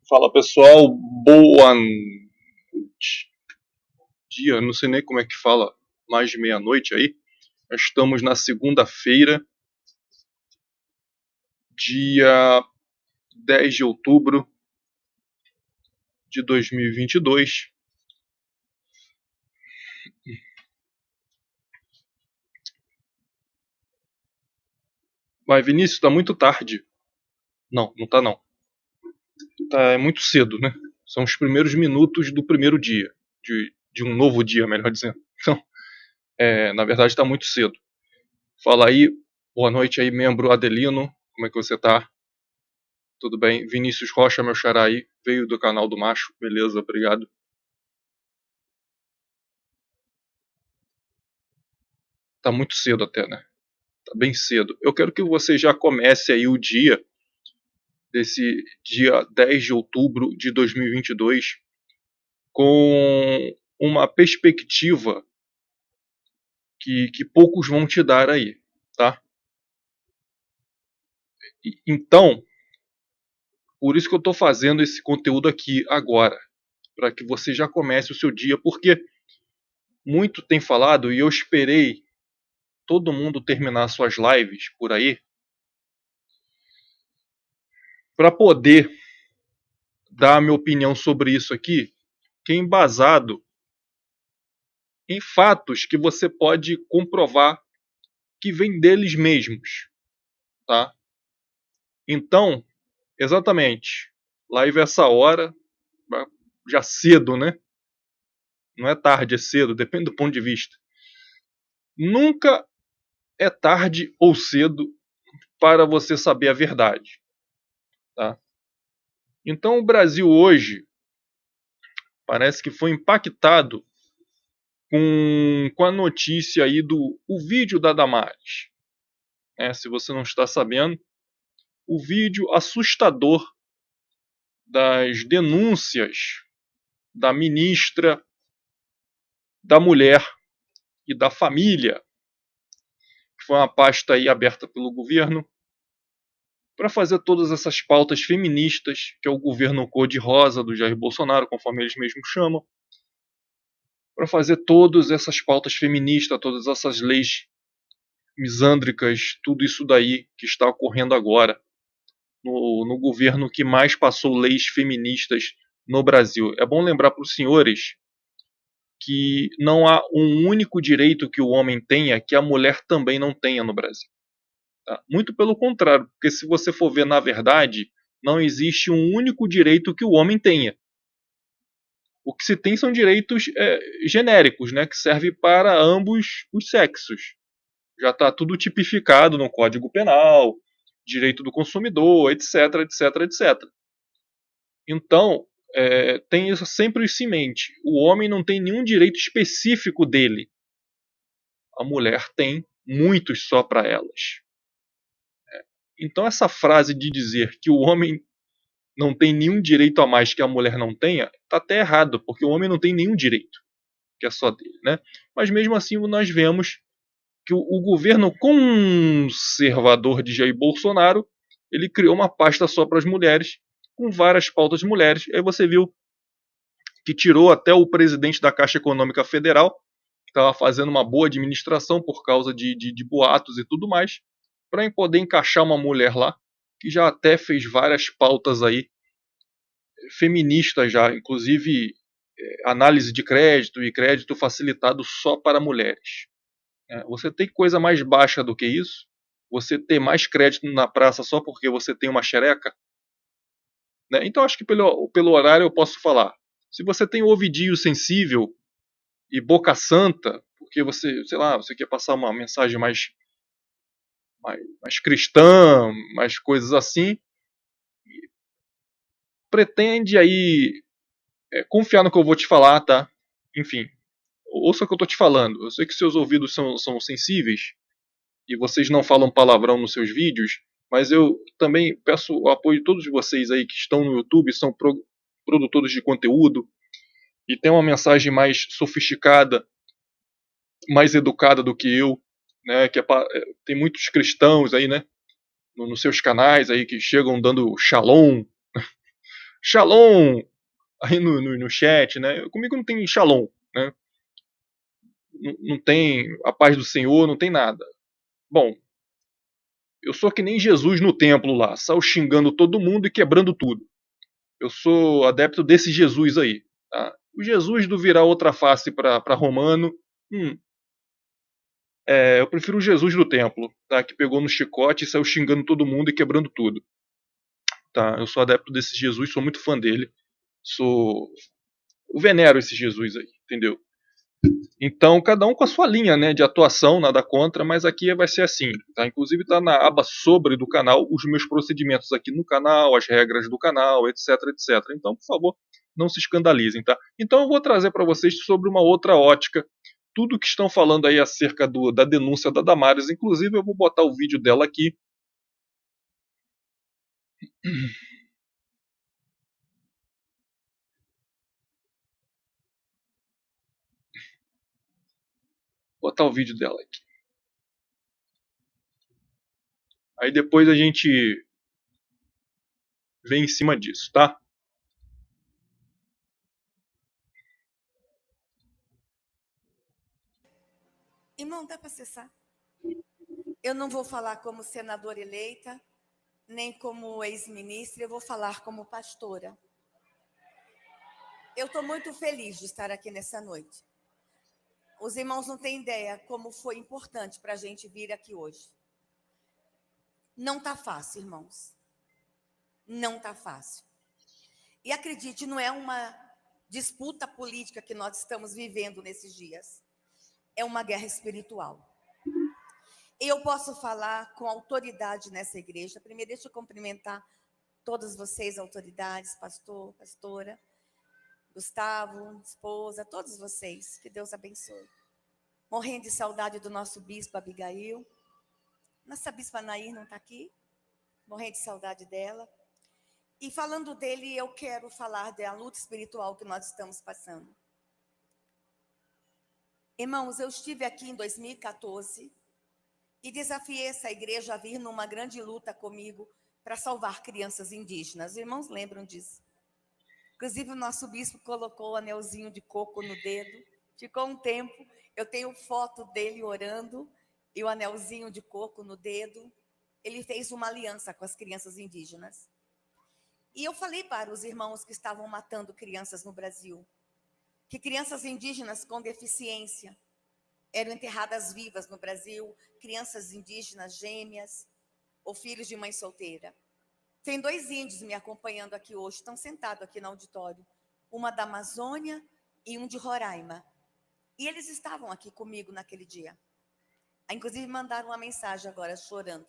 Fala pessoal, boa dia, não sei nem como é que fala, mais de meia-noite aí. Nós estamos na segunda-feira, dia 10 de outubro de 2022. Mas Vinícius, tá muito tarde. Não, não tá não. É muito cedo, né? São os primeiros minutos do primeiro dia, de um novo dia, melhor dizendo. Então, na verdade tá muito cedo. Fala aí, boa noite aí, membro Adelino, como é que você tá? Tudo bem? Vinícius Rocha, meu xará aí, veio do canal do Macho, beleza, obrigado. Tá muito cedo até, né? Tá bem cedo. Eu quero que você já comece aí o dia, desse dia 10 de outubro de 2022, com uma perspectiva que poucos vão te dar aí, tá? Então, por isso que eu tô fazendo esse conteúdo aqui agora, para que você já comece o seu dia, porque muito tem falado e eu esperei todo mundo terminar suas lives por aí para poder dar a minha opinião sobre isso aqui, que é embasado em fatos que você pode comprovar que vem deles mesmos, tá? Então, exatamente, live essa hora, já cedo, né? Não é tarde, é cedo, depende do ponto de vista. Nunca é tarde ou cedo para você saber a verdade, tá? Então, o Brasil hoje parece que foi impactado com a notícia aí do o vídeo da Damares. Se você não está sabendo, o vídeo assustador das denúncias da ministra da Mulher e da Família, que foi uma pasta aí aberta pelo governo para fazer todas essas pautas feministas, que é o governo cor-de-rosa do Jair Bolsonaro, conforme eles mesmos chamam, para fazer todas essas pautas feministas, todas essas leis misândricas, tudo isso daí que está ocorrendo agora no governo que mais passou leis feministas no Brasil. É bom lembrar para os senhores que não há um único direito que o homem tenha que a mulher também não tenha no Brasil. Tá? Muito pelo contrário, porque se você for ver na verdade, não existe um único direito que o homem tenha. O que se tem são direitos genéricos, né, que servem para ambos os sexos. Já está tudo tipificado no Código Penal, direito do consumidor, etc, etc, etc. Então, tem isso sempre isso em mente. O homem não tem nenhum direito específico dele. A mulher tem muitos só para elas. Então, essa frase de dizer que o homem não tem nenhum direito a mais que a mulher não tenha, está até errado, porque o homem não tem nenhum direito que é só dele, né? Mas mesmo assim, nós vemos que o governo conservador de Jair Bolsonaro, ele criou uma pasta só para as mulheres, com várias pautas de mulheres. Aí você viu que tirou até o presidente da Caixa Econômica Federal, que estava fazendo uma boa administração por causa de boatos e tudo mais, para poder encaixar uma mulher lá, que já até fez várias pautas aí, feministas já, inclusive análise de crédito e crédito facilitado só para mulheres. Você tem coisa mais baixa do que isso? Você ter mais crédito na praça só porque você tem uma xereca? Né? Então acho que pelo horário eu posso falar. Se você tem ouvidinho sensível e boca santa, porque você, sei lá, você quer passar uma mensagem mais cristã, mais coisas assim, pretende aí confiar no que eu vou te falar, tá? Enfim, ouça o que eu tô te falando. Eu sei que seus ouvidos são sensíveis e vocês não falam palavrão nos seus vídeos, mas eu também peço o apoio de todos vocês aí que estão no YouTube, são produtores de conteúdo e tem uma mensagem mais sofisticada, mais educada do que eu, né? Tem muitos cristãos aí, né? Nos seus canais aí que chegam dando shalom, Shalom aí no chat, né? Comigo não tem shalom, né? Não tem a paz do Senhor, não tem nada. Bom, eu sou que nem Jesus no templo lá, saiu xingando todo mundo e quebrando tudo. Eu sou adepto desse Jesus aí. Tá? O Jesus do virar outra face para romano, eu prefiro o Jesus do templo, tá? Que pegou no chicote e saiu xingando todo mundo e quebrando tudo. Tá? Eu sou adepto desse Jesus, sou muito fã dele. Eu venero esse Jesus aí, entendeu? Então, cada um com a sua linha, né, de atuação, nada contra, mas aqui vai ser assim, tá? Inclusive está na aba sobre do canal os meus procedimentos aqui no canal, as regras do canal, etc, etc. Então, por favor, não se escandalizem, tá? Então, eu vou trazer para vocês sobre uma outra ótica tudo que estão falando aí acerca da denúncia da Damares. Inclusive, eu vou botar o vídeo dela aqui. Vou botar o vídeo dela aqui. Aí depois a gente vem em cima disso, tá? Irmão, dá para acessar? Eu não vou falar como senadora eleita, nem como ex-ministra, eu vou falar como pastora. Eu estou muito feliz de estar aqui nessa noite. Os irmãos não têm ideia como foi importante para a gente vir aqui hoje. Não está fácil, irmãos. Não está fácil. E acredite, não é uma disputa política que nós estamos vivendo nesses dias. É uma guerra espiritual. Eu posso falar com autoridade nessa igreja. Primeiro, deixa eu cumprimentar todas vocês, autoridades, pastor, pastora, Gustavo, esposa, todos vocês. Que Deus abençoe. Morrendo de saudade do nosso bispo Abigail. Nossa bispa Nair não está aqui. Morrendo de saudade dela. E falando dele, eu quero falar da luta espiritual que nós estamos passando. Irmãos, eu estive aqui em 2014 e desafiei essa igreja a vir numa grande luta comigo para salvar crianças indígenas. Os irmãos lembram disso? Inclusive, o nosso bispo colocou o anelzinho de coco no dedo. Ficou um tempo, eu tenho foto dele orando e o anelzinho de coco no dedo. Ele fez uma aliança com as crianças indígenas. E eu falei para os irmãos que estavam matando crianças no Brasil, que crianças indígenas com deficiência eram enterradas vivas no Brasil, crianças indígenas gêmeas ou filhos de mãe solteira. Tem 2 índios me acompanhando aqui hoje, estão sentados aqui no auditório. Uma da Amazônia e um de Roraima. E eles estavam aqui comigo naquele dia. Inclusive mandaram uma mensagem agora chorando.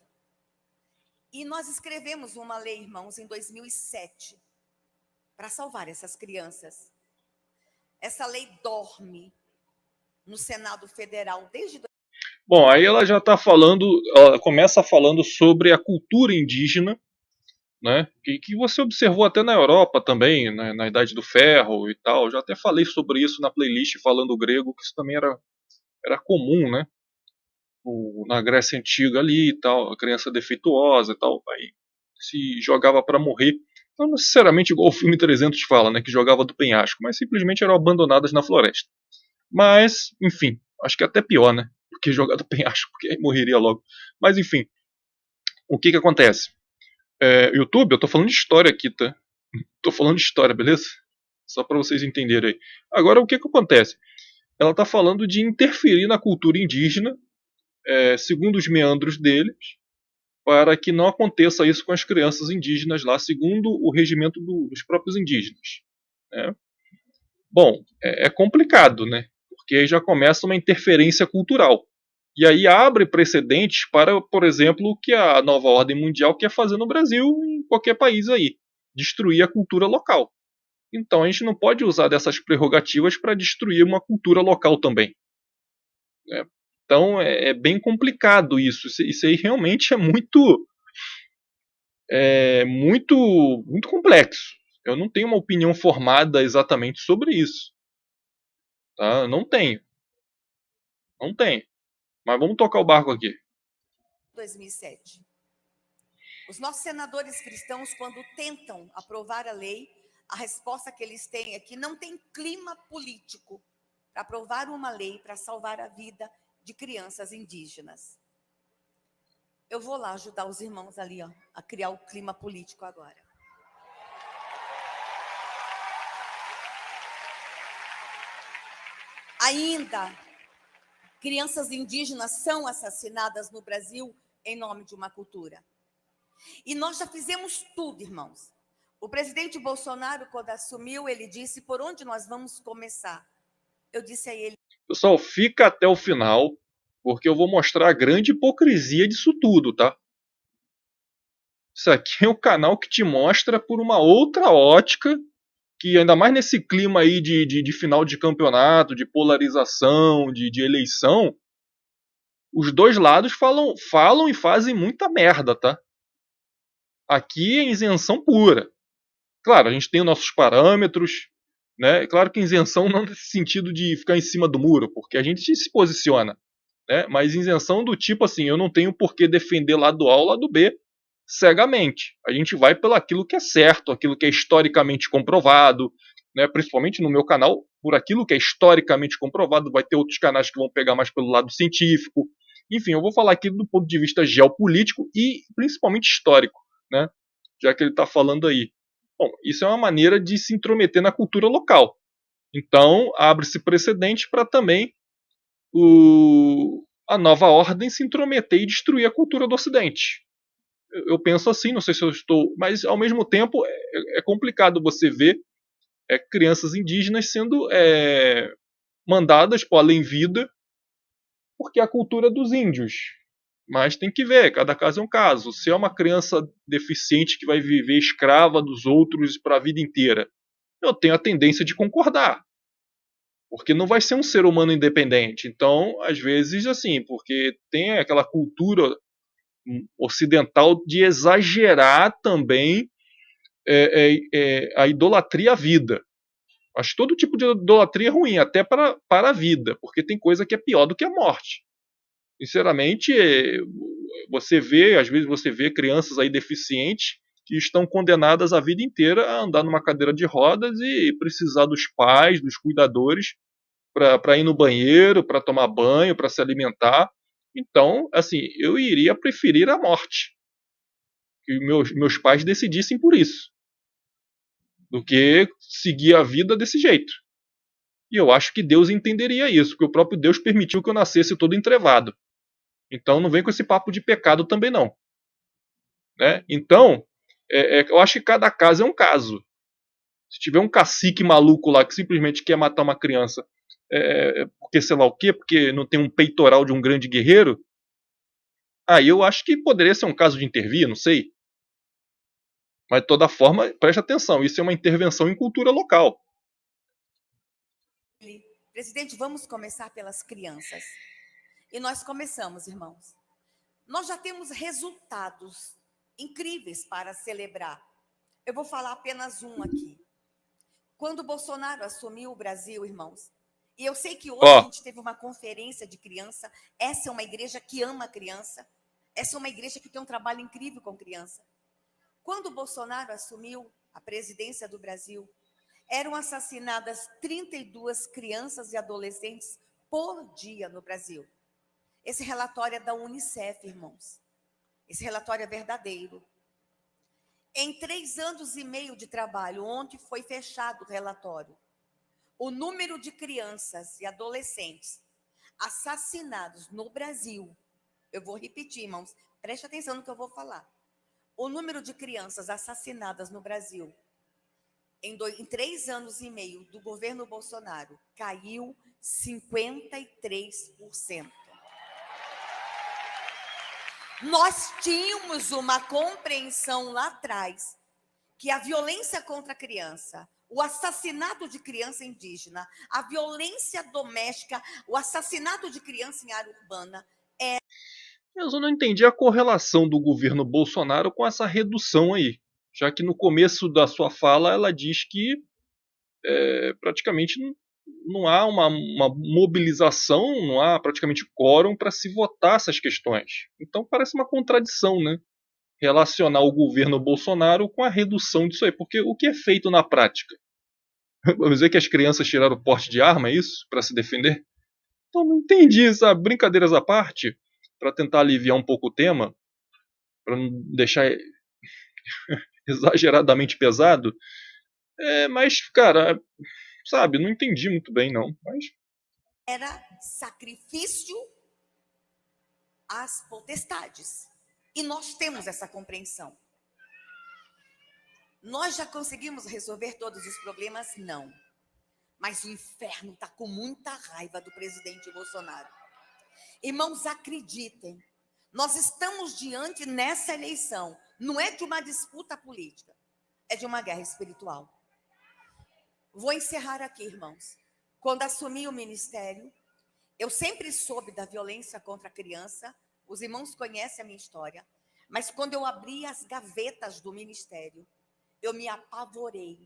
E nós escrevemos uma lei, irmãos, em 2007, para salvar essas crianças. Essa lei dorme no Senado Federal desde... Bom, aí ela já está falando, ela começa falando sobre a cultura indígena, né? Que você observou até na Europa também, né? Na Idade do Ferro e tal. Já até falei sobre isso na playlist falando grego, que isso também era comum, né? Na Grécia Antiga ali e tal, a criança defeituosa e tal, aí se jogava para morrer. Não necessariamente igual o filme 300 fala, né? Que jogava do penhasco, mas simplesmente eram abandonadas na floresta. Mas, enfim, acho que é até pior, né? Porque jogar do penhasco, porque aí morreria logo. Mas, enfim, o que acontece? YouTube, eu tô falando de história aqui, tá? Tô falando de história, beleza? Só para vocês entenderem aí. Agora, o que acontece? Ela tá falando de interferir na cultura indígena, segundo os meandros deles, para que não aconteça isso com as crianças indígenas lá, segundo o regimento dos próprios indígenas. Né? Bom, é complicado, né? Porque aí já começa uma interferência cultural. E aí abre precedentes para, por exemplo, o que a nova ordem mundial quer fazer no Brasil e em qualquer país aí. Destruir a cultura local. Então a gente não pode usar dessas prerrogativas para destruir uma cultura local também. Né? Então é bem complicado isso. Isso aí realmente é muito complexo. Eu não tenho uma opinião formada exatamente sobre isso. Tá? Não tenho. Não tenho. Mas vamos tocar o barco aqui. 2007. Os nossos senadores cristãos, quando tentam aprovar a lei, a resposta que eles têm é que não tem clima político para aprovar uma lei para salvar a vida de crianças indígenas. Eu vou lá ajudar os irmãos ali, ó, a criar o clima político agora. Ainda, crianças indígenas são assassinadas no Brasil em nome de uma cultura. E nós já fizemos tudo, irmãos. O presidente Bolsonaro, quando assumiu, ele disse: por onde nós vamos começar? Eu disse a ele: Pessoal, fica até o final, porque eu vou mostrar a grande hipocrisia disso tudo, tá? Isso aqui é um canal que te mostra por uma outra ótica, que ainda mais nesse clima aí de final de campeonato, de polarização, de eleição, os dois lados falam e fazem muita merda, tá? Aqui é isenção pura. Claro, a gente tem os nossos parâmetros, né? Claro que isenção não nesse sentido de ficar em cima do muro, porque a gente se posiciona, né? Mas isenção do tipo assim, eu não tenho por que defender lado A ou lado B cegamente. A gente vai pelo aquilo que é certo, aquilo que é historicamente comprovado, né? Principalmente no meu canal, por aquilo que é historicamente comprovado, vai ter outros canais que vão pegar mais pelo lado científico. Enfim, eu vou falar aqui do ponto de vista geopolítico e principalmente histórico, né? Já que ele está falando aí. Bom, isso é uma maneira de se intrometer na cultura local. Então, abre-se precedente para também a nova ordem se intrometer e destruir a cultura do Ocidente. Eu penso assim, não sei se eu estou... Mas, ao mesmo tempo, é complicado você ver crianças indígenas sendo mandadas para além-vida porque é a cultura dos índios. Mas tem que ver, cada caso é um caso. Se é uma criança deficiente que vai viver escrava dos outros para a vida inteira, eu tenho a tendência de concordar. Porque não vai ser um ser humano independente. Então, às vezes, assim, porque tem aquela cultura ocidental de exagerar também a idolatria à vida. Acho que todo tipo de idolatria é ruim, até para a vida, porque tem coisa que é pior do que a morte. Sinceramente, às vezes você vê crianças aí deficientes que estão condenadas a vida inteira a andar numa cadeira de rodas e precisar dos pais, dos cuidadores, para ir no banheiro, para tomar banho, para se alimentar. Então, assim, eu iria preferir a morte. Que meus pais decidissem por isso. Do que seguir a vida desse jeito. E eu acho que Deus entenderia isso, porque o próprio Deus permitiu que eu nascesse todo entrevado. Então não vem com esse papo de pecado também não. Né? Então, eu acho que cada caso é um caso. Se tiver um cacique maluco lá que simplesmente quer matar uma criança porque sei lá o quê, porque não tem um peitoral de um grande guerreiro, aí eu acho que poderia ser um caso de intervir, não sei. Mas de toda forma, preste atenção, isso é uma intervenção em cultura local. Presidente, vamos começar pelas crianças. E nós começamos, irmãos. Nós já temos resultados incríveis para celebrar. Eu vou falar apenas um aqui. Quando Bolsonaro assumiu o Brasil, irmãos, e eu sei que hoje a gente teve uma conferência de criança, essa é uma igreja que ama a criança, essa é uma igreja que tem um trabalho incrível com criança. Quando Bolsonaro assumiu a presidência do Brasil, eram assassinadas 32 crianças e adolescentes por dia no Brasil. Esse relatório é da Unicef, irmãos. Esse relatório é verdadeiro. Em 3 anos e meio de trabalho, onde foi fechado o relatório, o número de crianças e adolescentes assassinados no Brasil, eu vou repetir, irmãos, preste atenção no que eu vou falar. O número de crianças assassinadas no Brasil, em 3 anos e meio do governo Bolsonaro, caiu 53%. Nós tínhamos uma compreensão lá atrás que a violência contra a criança, o assassinato de criança indígena, a violência doméstica, o assassinato de criança em área urbana Eu só não entendi a correlação do governo Bolsonaro com essa redução aí. Já que no começo da sua fala ela diz que praticamente não há uma mobilização, não há praticamente quórum para se votar essas questões. Então parece uma contradição, né? relacionar o governo Bolsonaro com a redução disso aí. Porque o que é feito na prática? Vamos dizer que as crianças tiraram o porte de arma, é isso? Para se defender? Então não entendi, sabe? Brincadeiras à parte, para tentar aliviar um pouco o tema, para não deixar exageradamente pesado. Mas, cara, sabe, não entendi muito bem, não. Mas Era sacrifício às potestades. E nós temos essa compreensão. Nós já conseguimos resolver todos os problemas? Não. Mas o inferno está com muita raiva do presidente Bolsonaro. Irmãos, acreditem, nós estamos diante nessa eleição, não é de uma disputa política, é de uma guerra espiritual. Vou encerrar aqui, irmãos. Quando assumi o ministério, eu sempre soube da violência contra a criança, os irmãos conhecem a minha história, mas quando eu abri as gavetas do ministério, eu me apavorei.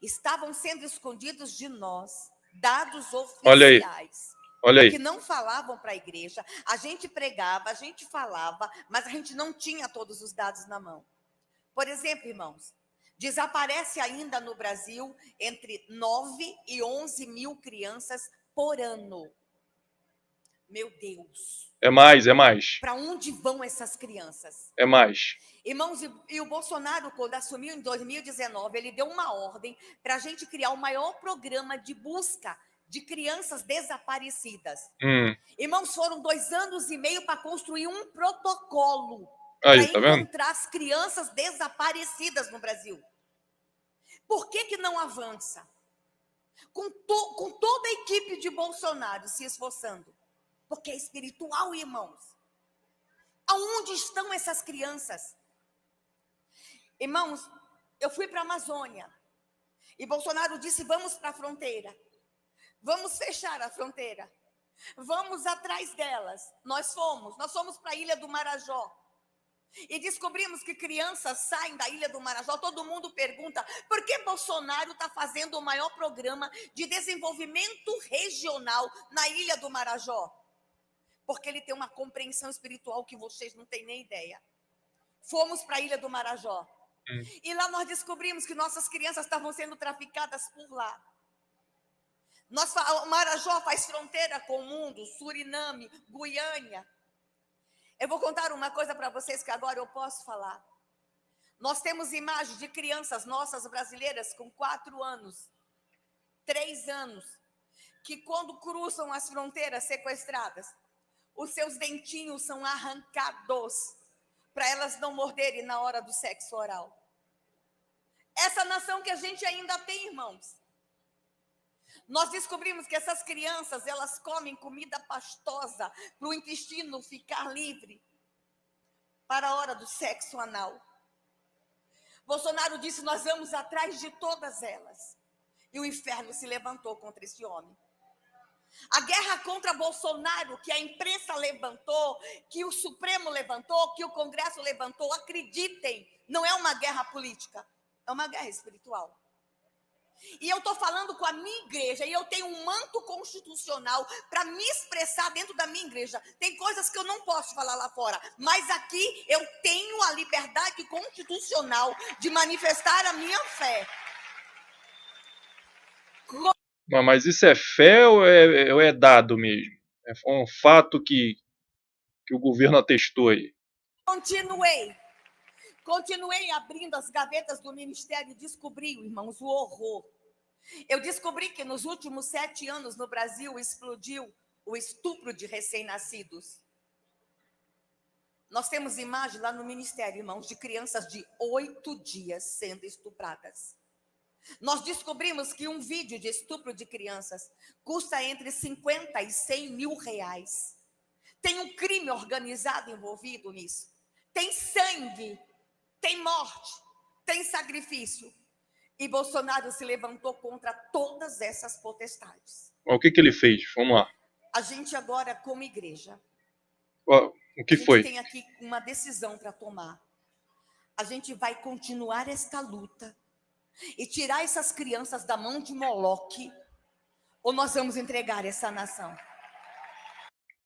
Estavam sendo escondidos de nós dados oficiais. Olha aí. Que não falavam para a igreja. A gente pregava, a gente falava, mas a gente não tinha todos os dados na mão. Por exemplo, irmãos, desaparece ainda no Brasil entre 9 e 11 mil crianças por ano. Meu Deus. É mais. Para onde vão essas crianças? É mais. Irmãos, e o Bolsonaro, quando assumiu em 2019, ele deu uma ordem para a gente criar o maior programa de busca de crianças desaparecidas. Irmãos, foram 2 anos e meio para construir um protocolo para encontrar as crianças desaparecidas no Brasil. Por que não avança? Com toda a equipe de Bolsonaro se esforçando. Porque é espiritual, irmãos. Aonde estão essas crianças? Irmãos, eu fui para a Amazônia. E Bolsonaro disse, vamos para a fronteira. Vamos fechar a fronteira. Vamos atrás delas. Nós fomos para a Ilha do Marajó. E descobrimos que crianças saem da Ilha do Marajó. Todo mundo pergunta, por que Bolsonaro está fazendo o maior programa de desenvolvimento regional na Ilha do Marajó? Porque ele tem uma compreensão espiritual que vocês não têm nem ideia. Fomos para a Ilha do Marajó. E lá nós descobrimos que nossas crianças estavam sendo traficadas por lá. O Marajó faz fronteira com o mundo, Suriname, Guiânia. Eu vou contar uma coisa para vocês que agora eu posso falar. Nós temos imagens de crianças nossas brasileiras com 4 anos, 3 anos, que quando cruzam as fronteiras sequestradas, os seus dentinhos são arrancados para elas não morderem na hora do sexo oral. Essa nação que a gente ainda tem, irmãos. Nós descobrimos que essas crianças, elas comem comida pastosa para o intestino ficar livre para a hora do sexo anal. Bolsonaro disse, nós vamos atrás de todas elas. E o inferno se levantou contra esse homem. A guerra contra Bolsonaro, que a imprensa levantou, que o Supremo levantou, que o Congresso levantou, acreditem, não é uma guerra política, é uma guerra espiritual. E eu estou falando com a minha igreja, e eu tenho um manto constitucional para me expressar dentro da minha igreja. Tem coisas que eu não posso falar lá fora, mas aqui eu tenho a liberdade constitucional de manifestar a minha fé. Mas isso é fé ou é dado mesmo? É um fato que o governo atestou aí? Continuei abrindo as gavetas do ministério e descobri, irmãos, o horror. Eu descobri que nos últimos 7 anos no Brasil explodiu o estupro de recém-nascidos. Nós temos imagem lá no ministério, irmãos, de crianças de 8 dias sendo estupradas. Nós descobrimos que um vídeo de estupro de crianças custa entre 50 e 100 mil reais. Tem um crime organizado envolvido nisso. Tem sangue, tem morte, tem sacrifício. E Bolsonaro se levantou contra todas essas potestades. O que ele fez? Vamos lá. A gente agora, como igreja, o que foi? A gente tem aqui uma decisão para tomar. A gente vai continuar esta luta e tirar essas crianças da mão de Moloque, ou nós vamos entregar essa nação?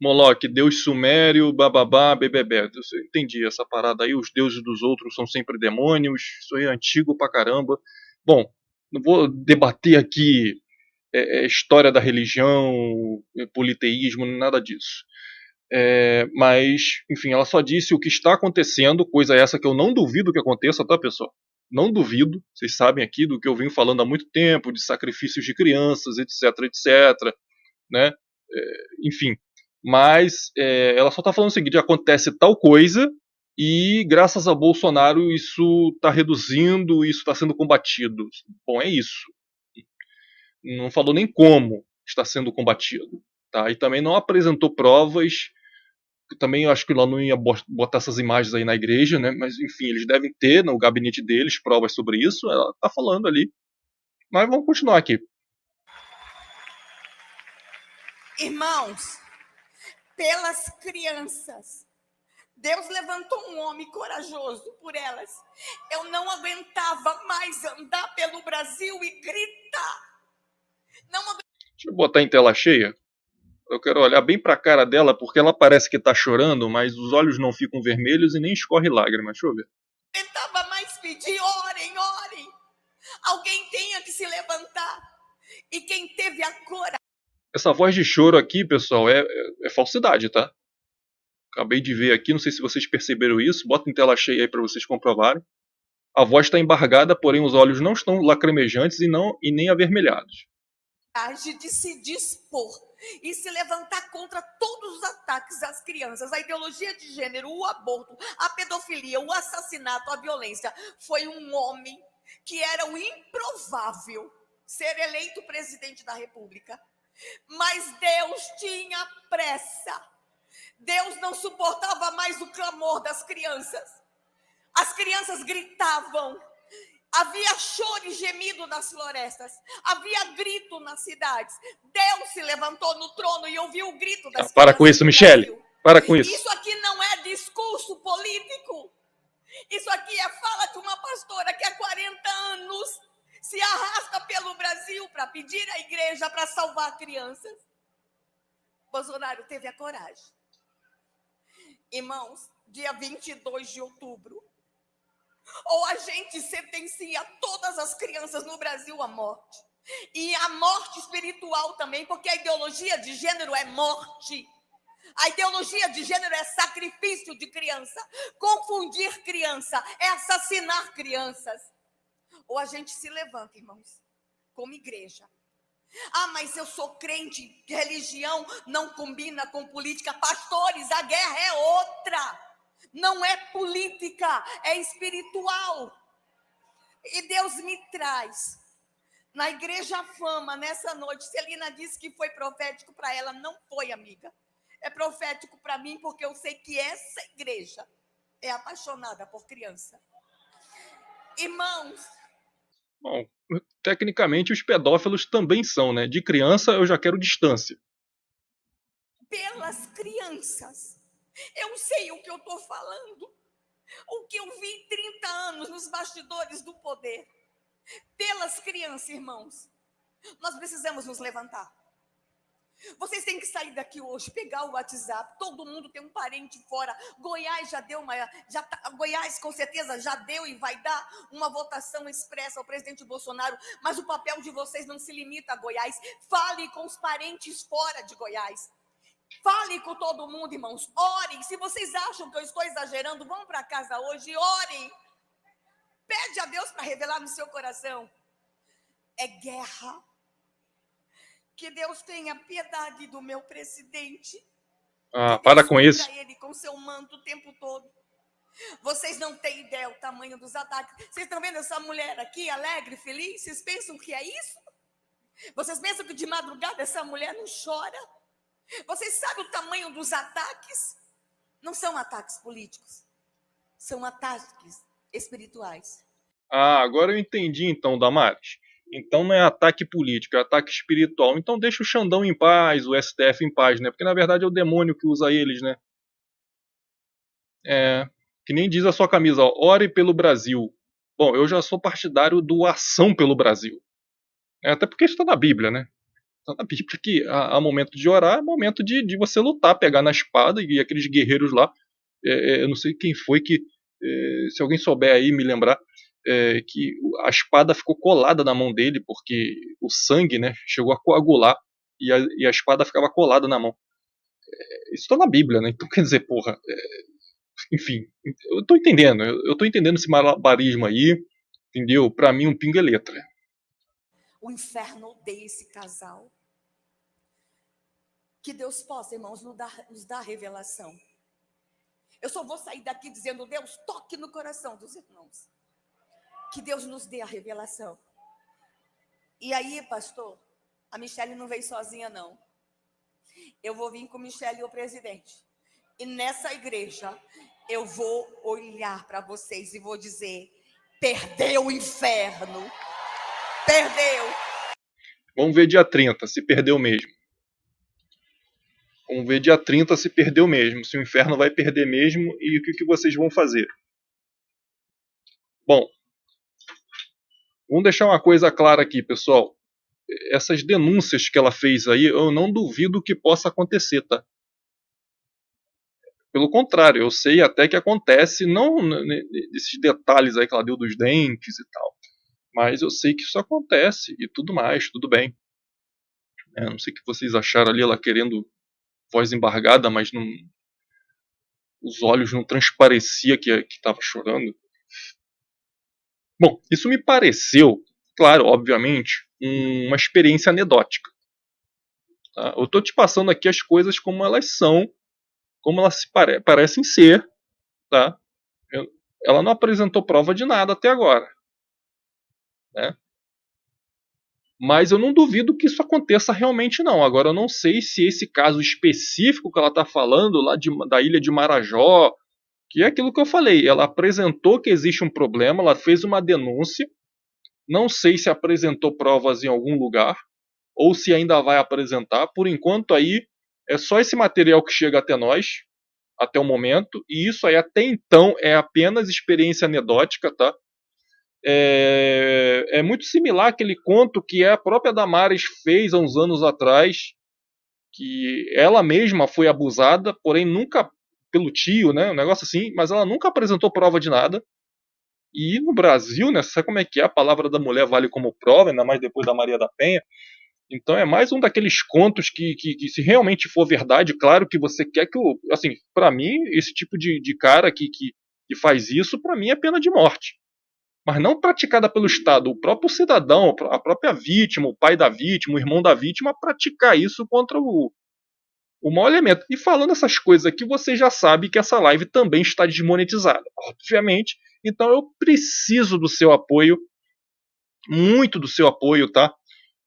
Moloque, deus sumério, bababá, bebebé. Eu entendi essa parada aí, os deuses dos outros são sempre demônios, isso aí é antigo pra caramba. Bom, não vou debater aqui história da religião, politeísmo, nada disso. Mas, enfim, ela só disse o que está acontecendo, coisa essa que eu não duvido que aconteça, tá, pessoal? Não duvido, vocês sabem aqui do que eu venho falando há muito tempo, de sacrifícios de crianças, etc, etc, né? Enfim, mas ela só está falando o seguinte: acontece tal coisa e graças a Bolsonaro isso está reduzindo, isso está sendo combatido. Bom, é isso. Não falou nem como está sendo combatido, tá? E também não apresentou provas. Também eu acho que lá não ia botar essas imagens aí na igreja, né? Mas enfim, eles devem ter no gabinete deles provas sobre isso. Ela está falando ali. Mas vamos continuar aqui. Irmãos, pelas crianças, Deus levantou um homem corajoso por elas. Eu não aguentava mais andar pelo Brasil e gritar. Deixa eu botar em tela cheia. Eu quero olhar bem para a cara dela porque ela parece que está chorando, mas os olhos não ficam vermelhos e nem escorre lágrimas. Deixa eu ver. Eu aguentava mais pedir, orem, orem. Alguém tenha que se levantar. E quem teve a coragem. Essa voz de choro aqui, pessoal, é falsidade, tá? Acabei de ver aqui, não sei se vocês perceberam isso. Bota em tela cheia aí para vocês comprovarem. A voz está embargada, porém os olhos não estão lacrimejantes e nem avermelhados. De se dispor e se levantar contra todos os ataques às crianças, a ideologia de gênero, o aborto, a pedofilia, o assassinato, a violência. Foi um homem que era o improvável ser eleito presidente da República. Mas Deus tinha pressa. Deus não suportava mais o clamor das crianças. As crianças gritavam. Havia choro e gemido nas florestas. Havia grito nas cidades. Deus se levantou no trono e ouviu o grito das crianças. Para com isso, Michele. Para com isso. Isso aqui não é discurso político. Isso aqui é fala de uma pastora que há 40 anos se arrasta pelo Brasil para pedir à igreja para salvar crianças. Bolsonaro teve a coragem. Irmãos, dia 22 de outubro, ou a gente sentencia todas as crianças no Brasil à morte. E a morte espiritual também, porque a ideologia de gênero é morte. A ideologia de gênero é sacrifício de criança. Confundir criança é assassinar crianças. Ou a gente se levanta, irmãos, como igreja. Ah, mas eu sou crente, religião não combina com política. Pastores, a guerra é outra. Não é política, é espiritual. E Deus me traz na Igreja Fama nessa noite. Celina disse que foi profético para ela, não foi, amiga. É profético para mim porque eu sei que essa igreja é apaixonada por criança. Irmãos. Bom, tecnicamente os pedófilos também são, né? De criança eu já quero distância. Pelas crianças. Eu sei o que eu estou falando. O que eu vi 30 anos nos bastidores do poder. Pelas crianças, irmãos. Nós precisamos nos levantar. Vocês têm que sair daqui hoje, pegar o WhatsApp. Todo mundo tem um parente fora. Goiás já deu Goiás com certeza já deu e vai dar uma votação expressa ao presidente Bolsonaro. Mas o papel de vocês não se limita a Goiás. Fale com os parentes fora de Goiás. Fale com todo mundo, irmãos. Orem. Se vocês acham que eu estou exagerando, vão para casa hoje e orem. Pede a Deus para revelar no seu coração. É guerra. Que Deus tenha piedade do meu presidente. Ah, para com isso. Ele com seu manto o tempo todo. Vocês não têm ideia o tamanho dos ataques. Vocês estão vendo essa mulher aqui, alegre, feliz? Vocês pensam que é isso? Vocês pensam que de madrugada essa mulher não chora? Vocês sabem o tamanho dos ataques? Não são ataques políticos. São ataques espirituais. Ah, agora eu entendi então, Damares. Então não é ataque político, é ataque espiritual. Então deixa o Xandão em paz, o STF em paz, né? Porque na verdade é o demônio que usa eles, né? Que nem diz a sua camisa, ó, ore pelo Brasil. Bom, eu já sou partidário do Ação pelo Brasil. Até porque isso está na Bíblia, né? Está na Bíblia que há momento de orar, é momento de você lutar, pegar na espada, e aqueles guerreiros lá, eu não sei quem foi que, se alguém souber aí me lembrar, que a espada ficou colada na mão dele, porque o sangue, né, chegou a coagular, e a espada ficava colada na mão. Isso está na Bíblia, né? Então quer dizer, porra, enfim, eu tô entendendo esse malabarismo aí, entendeu? Pra mim um pingo é letra. O inferno odeia esse casal. Que Deus possa, irmãos, nos dar revelação. Eu só vou sair daqui dizendo: Deus, toque no coração dos irmãos. Que Deus nos dê a revelação. E aí, pastor, a Michele não veio sozinha, não. Eu vou vir com Michele e o presidente. E nessa igreja, eu vou olhar para vocês e vou dizer: perdeu o inferno. Perdeu. Vamos ver dia 30, se perdeu mesmo. Vamos ver dia 30 se perdeu mesmo, se o inferno vai perder mesmo e o que vocês vão fazer. Bom, vamos deixar uma coisa clara aqui, pessoal. Essas denúncias que ela fez aí, eu não duvido que possa acontecer, tá? Pelo contrário, eu sei até que acontece, não nesses detalhes aí que ela deu dos dentes e tal, mas eu sei que isso acontece e tudo mais, tudo bem. Não sei o que vocês acharam ali, ela querendo voz embargada, mas não, os olhos não transparecia que estava chorando. Bom, isso me pareceu, claro, obviamente, uma experiência anedótica. Tá? Eu estou te passando aqui as coisas como elas são, como elas parecem ser. Tá? Ela não apresentou prova de nada até agora. Né? Mas eu não duvido que isso aconteça realmente não. Agora eu não sei se esse caso específico que ela está falando, lá da ilha de Marajó, que é aquilo que eu falei, ela apresentou que existe um problema, ela fez uma denúncia, não sei se apresentou provas em algum lugar, ou se ainda vai apresentar. Por enquanto aí, é só esse material que chega até nós, até o momento, e isso aí até então é apenas experiência anedótica, tá? É muito similar àquele conto que a própria Damares fez há uns anos atrás, que ela mesma foi abusada, porém nunca pelo tio, né, um negócio assim, mas ela nunca apresentou prova de nada. E no Brasil, né, sabe como é que é? A palavra da mulher vale como prova, ainda mais depois da Maria da Penha. Então é mais um daqueles contos que se realmente for verdade, claro que você quer que o... Assim, para mim, esse tipo de cara que faz isso, para mim é pena de morte. Mas não praticada pelo Estado. O próprio cidadão, a própria vítima, o pai da vítima, o irmão da vítima, praticar isso contra o mau elemento. E falando essas coisas aqui, você já sabe que essa live também está desmonetizada, obviamente. Então eu preciso do seu apoio, muito do seu apoio, tá?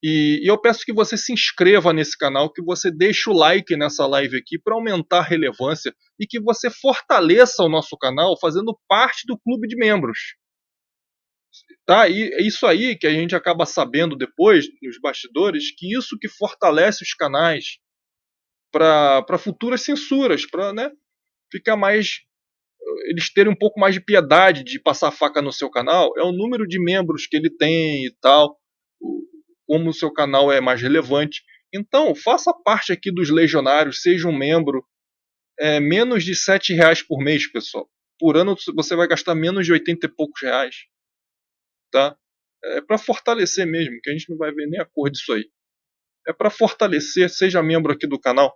E eu peço que você se inscreva nesse canal, que você deixe o like nessa live aqui para aumentar a relevância e que você fortaleça o nosso canal fazendo parte do clube de membros. Tá? E é isso aí que a gente acaba sabendo depois, nos bastidores, que isso que fortalece os canais para futuras censuras, para, né, ficar mais... Eles terem um pouco mais de piedade de passar a faca no seu canal, é o número de membros que ele tem e tal, como o seu canal é mais relevante. Então, faça parte aqui dos legionários, seja um membro. Menos de R$7 por mês, pessoal. Por ano você vai gastar menos de 80 e poucos reais. Tá? É para fortalecer mesmo, que a gente não vai ver nem a cor disso aí. É para fortalecer, seja membro aqui do canal,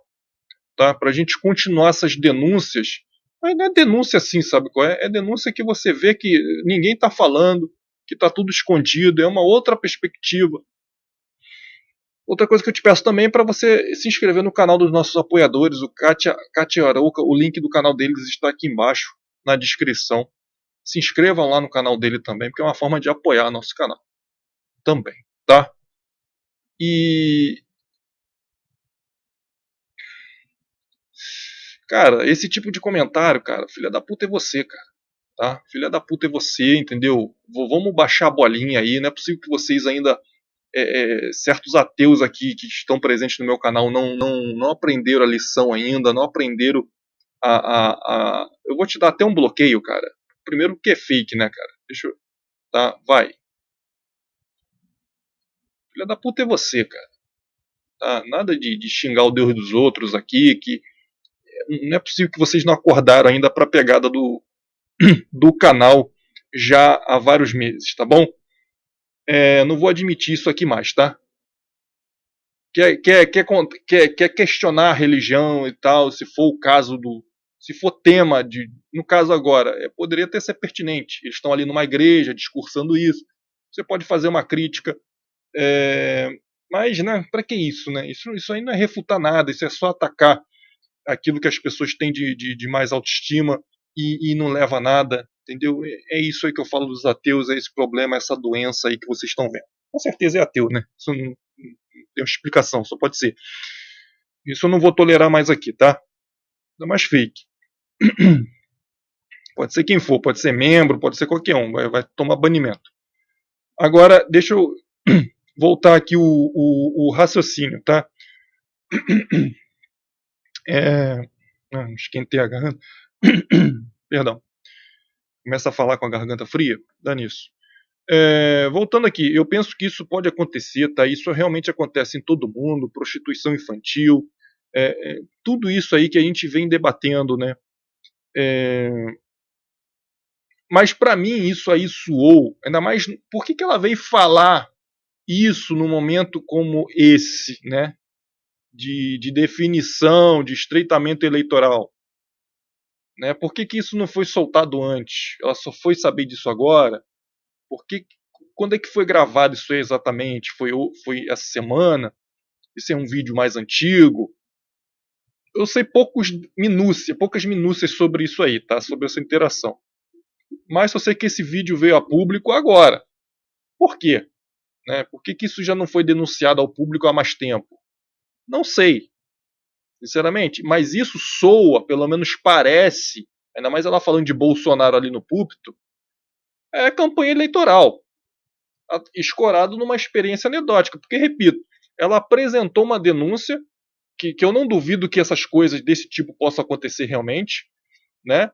tá? Para a gente continuar essas denúncias. Mas não é denúncia assim, sabe qual é? É denúncia que você vê que ninguém está falando, que está tudo escondido, é uma outra perspectiva. Outra coisa que eu te peço também é para você se inscrever no canal dos nossos apoiadores, o Katia Arouca, o link do canal deles está aqui embaixo, na descrição. Se inscrevam lá no canal dele também, porque é uma forma de apoiar nosso canal. Também, tá? E... Cara, esse tipo de comentário, cara, filha da puta é você, cara. Tá? Filha da puta é você, entendeu? Vamos baixar a bolinha aí, não é possível que vocês ainda... certos ateus aqui que estão presentes no meu canal não aprenderam a lição ainda, não aprenderam eu vou te dar até um bloqueio, cara. Primeiro que é fake, né, cara? Deixa eu... Tá, vai. Filha da puta é você, cara. tá? Nada de xingar o Deus dos outros aqui, que não é possível que vocês não acordaram ainda para a pegada do canal já há vários meses, tá bom? Não vou admitir isso aqui mais, tá? Quer questionar a religião e tal, se for o caso do. Se for tema de. No caso agora, poderia até ser pertinente. Eles estão ali numa igreja discursando isso. Você pode fazer uma crítica. Mas, né, para que isso, né? Isso aí não é refutar nada, isso é só atacar aquilo que as pessoas têm de mais autoestima e não leva a nada, entendeu? É isso aí que eu falo dos ateus, é esse problema, essa doença aí que vocês estão vendo. Com certeza é ateu, né? Isso não tem uma explicação, só pode ser. Isso eu não vou tolerar mais aqui, tá? Ainda mais fake. Pode ser quem for, pode ser membro, pode ser qualquer um, vai tomar banimento. Agora, deixa eu voltar aqui o raciocínio, tá? Esquentei a garganta. Perdão. Começa a falar com a garganta fria? Dá nisso. Voltando aqui, eu penso que isso pode acontecer, tá? Isso realmente acontece em todo mundo, prostituição infantil, tudo isso aí que a gente vem debatendo, né? Mas para mim isso aí soou, ainda mais, por que ela veio falar isso num momento como esse, né? De definição, de estreitamento eleitoral, né? Por que isso não foi soltado antes? Ela só foi saber disso agora? Quando é que foi gravado isso aí exatamente? Foi essa semana? Esse é um vídeo mais antigo? Eu sei poucas minúcias sobre isso aí, tá? Sobre essa interação. Mas eu sei que esse vídeo veio a público agora. Por quê? Né? Por que isso já não foi denunciado ao público há mais tempo? Não sei, sinceramente. Mas isso soa, pelo menos parece, ainda mais ela falando de Bolsonaro ali no púlpito, é campanha eleitoral. Escorado numa experiência anedótica. Porque, repito, ela apresentou uma denúncia que eu não duvido que essas coisas desse tipo possam acontecer realmente, né?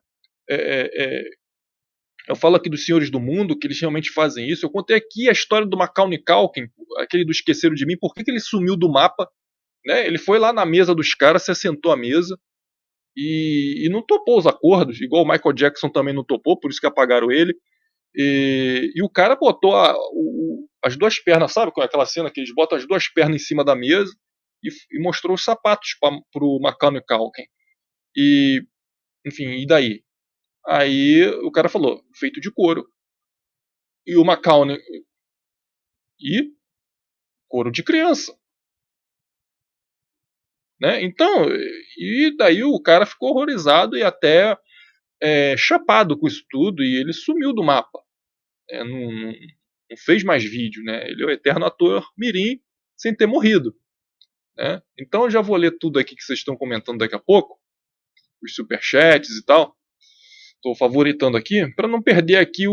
Eu falo aqui dos Senhores do Mundo, que eles realmente fazem isso. Eu contei aqui a história do Macaulay Culkin, aquele do Esqueceram de Mim, por que ele sumiu do mapa, né? Ele foi lá na mesa dos caras, se assentou à mesa e não topou os acordos, igual o Michael Jackson também não topou, por isso que apagaram ele. E o cara botou as duas pernas, sabe qual é aquela cena que eles botam as duas pernas em cima da mesa e mostrou os sapatos pro Macaulay Culkin. E, enfim, e daí? Aí o cara falou, feito de couro. E o Macaulay, e couro de criança. Né? Então, e daí o cara ficou horrorizado e até chapado com isso tudo, e ele sumiu do mapa. Não fez mais vídeo, né? Ele é o eterno ator mirim sem ter morrido. Né? Então eu já vou ler tudo aqui que vocês estão comentando daqui a pouco, os superchats e tal. Estou favoritando aqui, para não perder aqui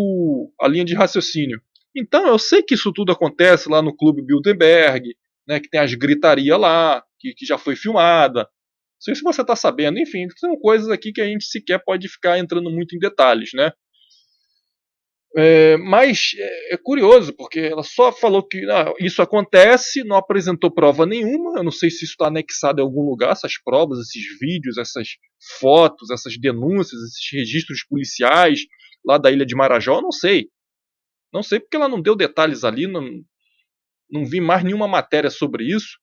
a linha de raciocínio. Então eu sei que isso tudo acontece lá no Clube Bilderberg, né, que tem as gritarias lá, que já foi filmada. Não sei se você está sabendo, enfim, são coisas aqui que a gente sequer pode ficar entrando muito em detalhes, né? Mas é curioso, porque ela só falou que isso acontece, não apresentou prova nenhuma. Eu não sei se isso está anexado em algum lugar, essas provas, esses vídeos, essas fotos, essas denúncias, esses registros policiais lá da ilha de Marajó. Eu não sei. Não sei porque ela não deu detalhes ali, não vi mais nenhuma matéria sobre isso,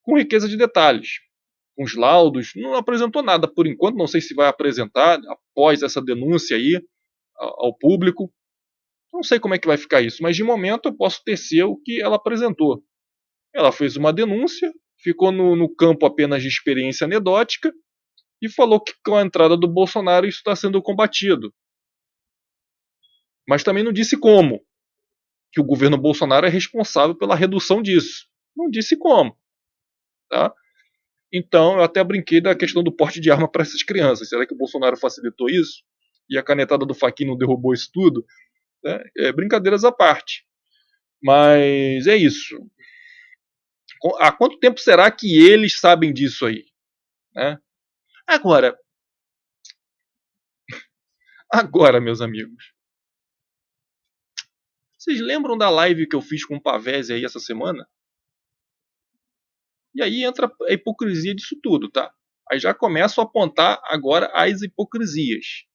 com riqueza de detalhes. Com os laudos, não apresentou nada por enquanto. Não sei se vai apresentar após essa denúncia aí ao público. Não sei como é que vai ficar isso, mas de momento eu posso tecer o que ela apresentou. Ela fez uma denúncia, ficou no campo apenas de experiência anedótica e falou que com a entrada do Bolsonaro isso está sendo combatido. Mas também não disse como, que o governo Bolsonaro é responsável pela redução disso. Não disse como. Tá? Então eu até brinquei da questão do porte de arma para essas crianças. Será que o Bolsonaro facilitou isso? E a canetada do Fachin não derrubou isso tudo? Brincadeiras à parte. Mas é isso. Há quanto tempo será que eles sabem disso aí? Né? Agora, meus amigos, vocês lembram da live que eu fiz com o Pavese aí essa semana? E aí entra a hipocrisia disso tudo, tá? Aí já começo a apontar agora as hipocrisias.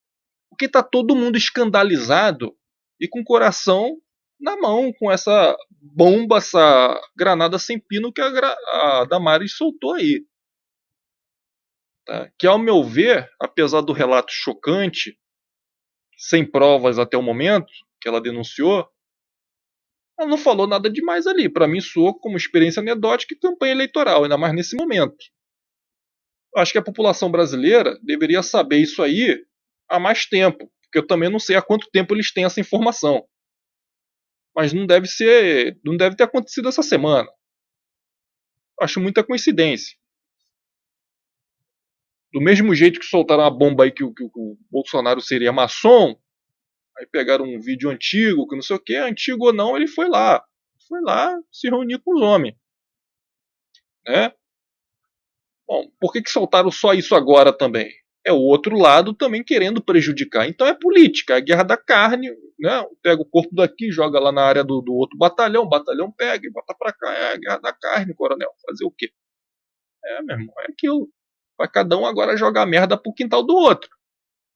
Porque tá todo mundo escandalizado e com o coração na mão com essa bomba, essa granada sem pino que a Damares soltou aí. Tá? Que, ao meu ver, apesar do relato chocante, sem provas até o momento, que ela denunciou, ela não falou nada demais ali. Para mim, soou como experiência anedótica e campanha eleitoral, ainda mais nesse momento. Eu acho que a população brasileira deveria saber isso aí há mais tempo, porque eu também não sei há quanto tempo eles têm essa informação. Mas não deve ter acontecido essa semana. Acho muita coincidência. Do mesmo jeito que soltaram a bomba aí que o Bolsonaro seria maçom, aí pegaram um vídeo antigo, que não sei o que, antigo ou não, ele foi lá. Foi lá se reunir com os homens. Né? Bom, por que soltaram só isso agora também? É o outro lado também querendo prejudicar. Então é política, é a guerra da carne, né? Pega o corpo daqui, joga lá na área do outro batalhão, o batalhão pega e bota pra cá. É a guerra da carne, coronel. Fazer o quê? Meu irmão, é aquilo. Vai cada um agora jogar merda pro quintal do outro.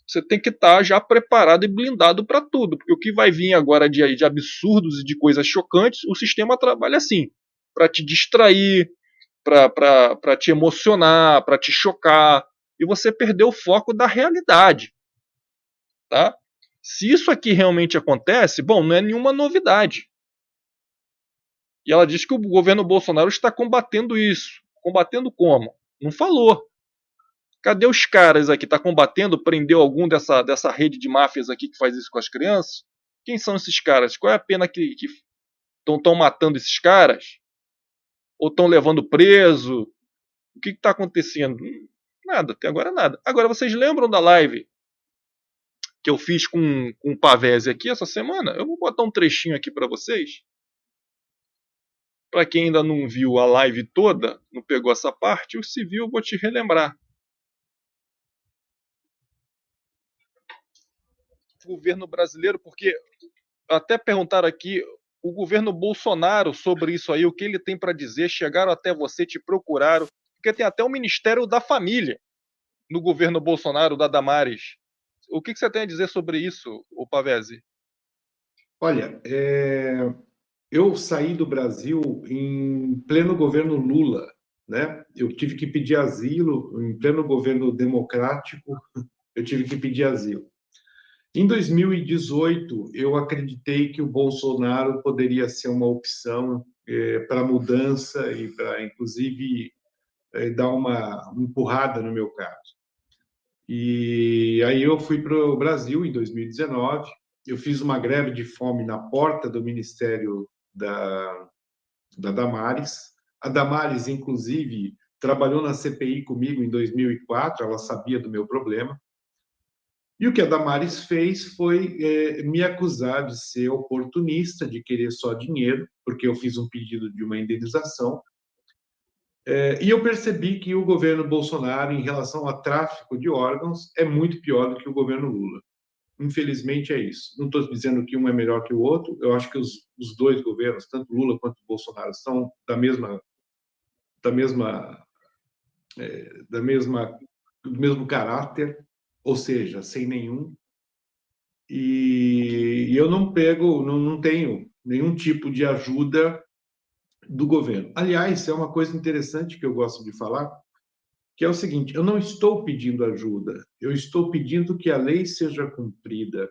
Você tem que estar já preparado e blindado para tudo, porque o que vai vir agora de absurdos e de coisas chocantes, o sistema trabalha assim, para te distrair, para te emocionar, para te chocar, e você perder o foco da realidade. Tá? Se isso aqui realmente acontece, bom, não é nenhuma novidade. E ela diz que o governo Bolsonaro está combatendo isso. Combatendo como? Não falou. Cadê os caras aqui? Tá combatendo? Prendeu algum dessa rede de máfias aqui que faz isso com as crianças? Quem são esses caras? Qual é a pena que estão matando esses caras? Ou estão levando preso? O que está acontecendo? Nada, até agora nada. Agora, vocês lembram da live que eu fiz com o Pavese aqui essa semana? Eu vou botar um trechinho aqui para vocês. Para quem ainda não viu a live toda, não pegou essa parte, se viu, eu vou te relembrar. O governo brasileiro, porque até perguntaram aqui, o governo Bolsonaro sobre isso aí, o que ele tem para dizer, chegaram até você, te procuraram, porque tem até o Ministério da Família no governo Bolsonaro, da Damares. O que você tem a dizer sobre isso, o Pavese? Olha, eu saí do Brasil em pleno governo Lula, né? Eu tive que pedir asilo em pleno governo democrático, eu tive que pedir asilo. Em 2018, eu acreditei que o Bolsonaro poderia ser uma opção para mudança e para, inclusive, dar uma empurrada no meu caso. E aí eu fui para o Brasil em 2019, eu fiz uma greve de fome na porta do Ministério da Damares. A Damares, inclusive, trabalhou na CPI comigo em 2004, ela sabia do meu problema. E o que a Damares fez foi me acusar de ser oportunista, de querer só dinheiro, porque eu fiz um pedido de uma indenização. E eu percebi que o governo Bolsonaro, em relação a tráfico de órgãos, é muito pior do que o governo Lula. Infelizmente é isso. Não estou dizendo que um é melhor que o outro. Eu acho que os dois governos, tanto Lula quanto Bolsonaro, são da mesma, do mesmo caráter, ou seja, sem nenhum. E eu não tenho nenhum tipo de ajuda do governo. Aliás, é uma coisa interessante que eu gosto de falar, que é o seguinte: eu não estou pedindo ajuda, eu estou pedindo que a lei seja cumprida.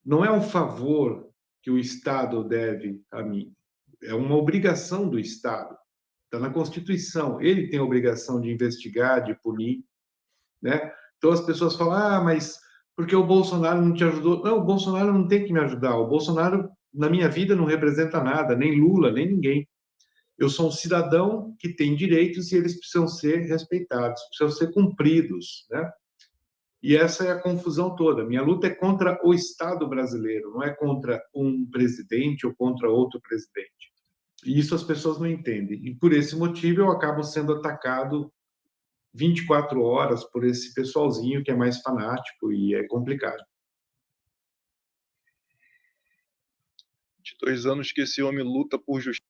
Não é um favor que o Estado deve a mim, é uma obrigação do Estado. Está na Constituição. Ele tem a obrigação de investigar, de punir, né? Então as pessoas falam: ah, mas porque o Bolsonaro não te ajudou? Não, o Bolsonaro não tem que me ajudar. O Bolsonaro, na minha vida, não representa nada, nem Lula, nem ninguém. Eu sou um cidadão que tem direitos e eles precisam ser respeitados, precisam ser cumpridos, né? E essa é a confusão toda. Minha luta é contra o Estado brasileiro, não é contra um presidente ou contra outro presidente. E isso as pessoas não entendem. E por esse motivo eu acabo sendo atacado 24 horas por esse pessoalzinho que é mais fanático e é complicado. 22 anos que esse homem luta por justiça.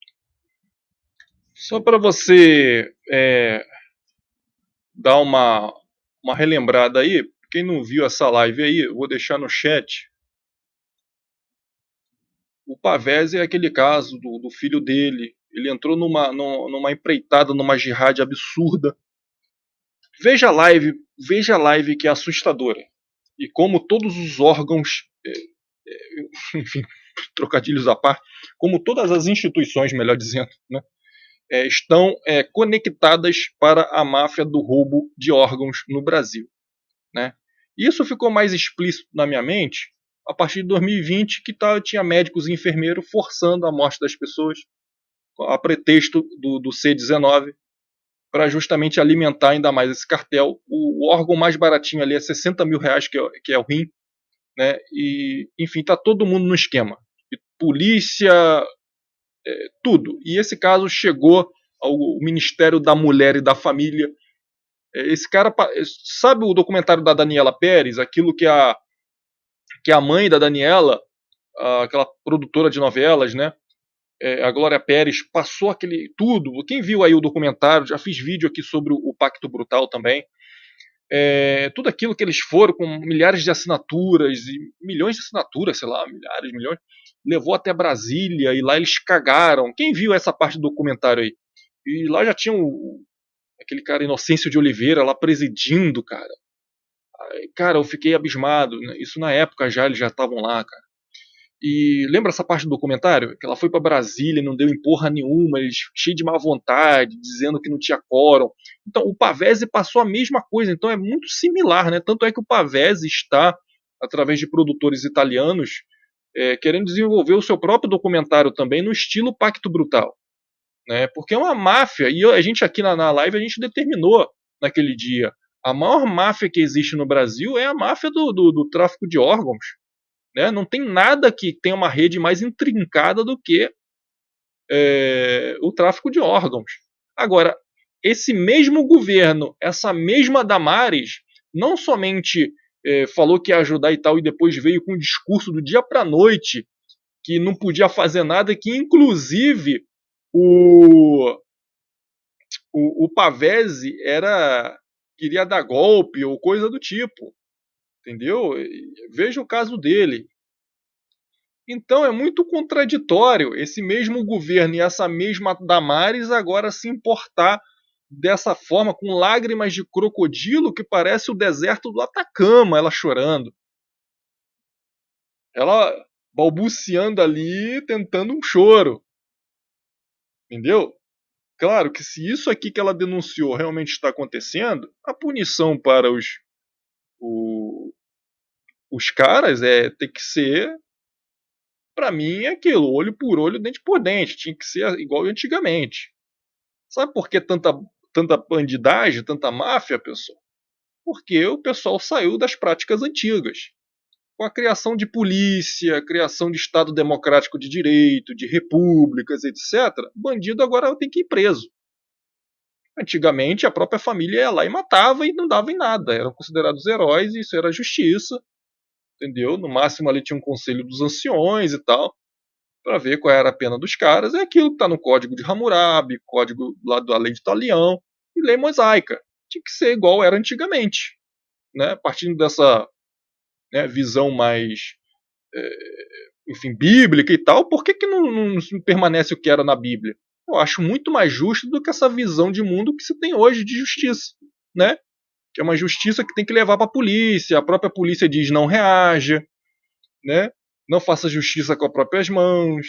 Só para você dar uma relembrada aí, quem não viu essa live aí, eu vou deixar no chat. O Pavese é aquele caso do filho dele. Ele entrou numa empreitada, numa jihad absurda. Veja a live que é assustadora. E como todos os órgãos, enfim, trocadilhos à parte, como todas as instituições, melhor dizendo, né, estão conectadas para a máfia do roubo de órgãos no Brasil. Né? Isso ficou mais explícito na minha mente a partir de 2020, que tinha médicos e enfermeiros forçando a morte das pessoas a pretexto do C19 para justamente alimentar ainda mais esse cartel. O órgão mais baratinho ali é 60 mil reais, que é o rim, né? E, enfim, tá todo mundo no esquema. E polícia, tudo. E esse caso chegou ao Ministério da Mulher e da Família. Esse cara, sabe o documentário da Daniela Pérez, aquilo que a mãe da Daniela, aquela produtora de novelas, né? A Glória Pérez passou aquele tudo. Quem viu aí o documentário, já fiz vídeo aqui sobre o Pacto Brutal também. Tudo aquilo que eles foram com milhares de assinaturas e milhões de assinaturas, sei lá, milhares, milhões, levou até Brasília e lá eles cagaram. Quem viu essa parte do documentário aí? E lá já tinha aquele cara Inocêncio de Oliveira lá presidindo, cara. Cara, eu fiquei abismado. Isso na época já, eles já estavam lá, cara. E lembra essa parte do documentário? Que ela foi para Brasília, não deu em porra nenhuma, eles cheio de má vontade, dizendo que não tinha quórum. Então, o Pavese passou a mesma coisa, então é muito similar, né? Tanto é que o Pavese está, através de produtores italianos, querendo desenvolver o seu próprio documentário também no estilo Pacto Brutal. Né? Porque é uma máfia, e a gente aqui na live, a gente determinou naquele dia, a maior máfia que existe no Brasil é a máfia do tráfico de órgãos. Né? Não tem nada que tenha uma rede mais intrincada do que o tráfico de órgãos. Agora, esse mesmo governo, essa mesma Damares, não somente falou que ia ajudar e tal, e depois veio com um discurso do dia para a noite que não podia fazer nada, que inclusive o Pavese queria dar golpe ou coisa do tipo. Entendeu? Veja o caso dele. Então é muito contraditório esse mesmo governo e essa mesma Damares agora se importar dessa forma, com lágrimas de crocodilo que parece o deserto do Atacama, ela chorando. Ela balbuciando ali, tentando um choro. Entendeu? Claro que se isso aqui que ela denunciou realmente está acontecendo, a punição para os caras tem que ser, para mim, é aquilo, olho por olho, dente por dente. Tinha que ser igual antigamente. Sabe por que tanta bandidagem, tanta máfia, pessoal? Porque o pessoal saiu das práticas antigas. Com a criação de polícia, a criação de Estado democrático de direito, de repúblicas, etc., bandido agora tem que ir preso. Antigamente, a própria família ia lá e matava e não dava em nada. Eram considerados heróis e isso era justiça. Entendeu? No máximo ali tinha um conselho dos anciões e tal, para ver qual era a pena dos caras. É aquilo que está no Código de Hammurabi, código lá da lei de Talião e lei mosaica. Tinha que ser igual era antigamente. Né? Partindo dessa visão mais enfim, bíblica e tal, por que não permanece o que era na Bíblia? Eu acho muito mais justo do que essa visão de mundo que se tem hoje de justiça, né? Que é uma justiça que tem que levar para a polícia, a própria polícia diz não reaja, né? Não faça justiça com as próprias mãos.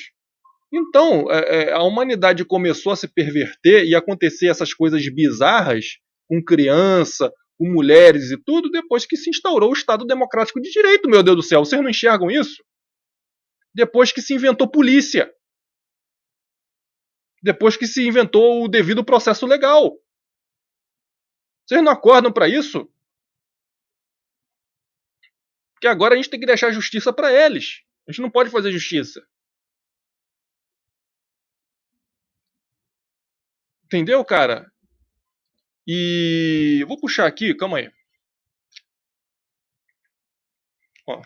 Então, a humanidade começou a se perverter e acontecer essas coisas bizarras com criança, com mulheres e tudo, depois que se instaurou o Estado Democrático de Direito, meu Deus do céu. Vocês não enxergam isso? Depois que se inventou polícia. Depois que se inventou o devido processo legal. Vocês não acordam para isso? Porque agora a gente tem que deixar a justiça para eles. A gente não pode fazer justiça. Entendeu, cara? E eu vou puxar aqui, calma aí. Ó.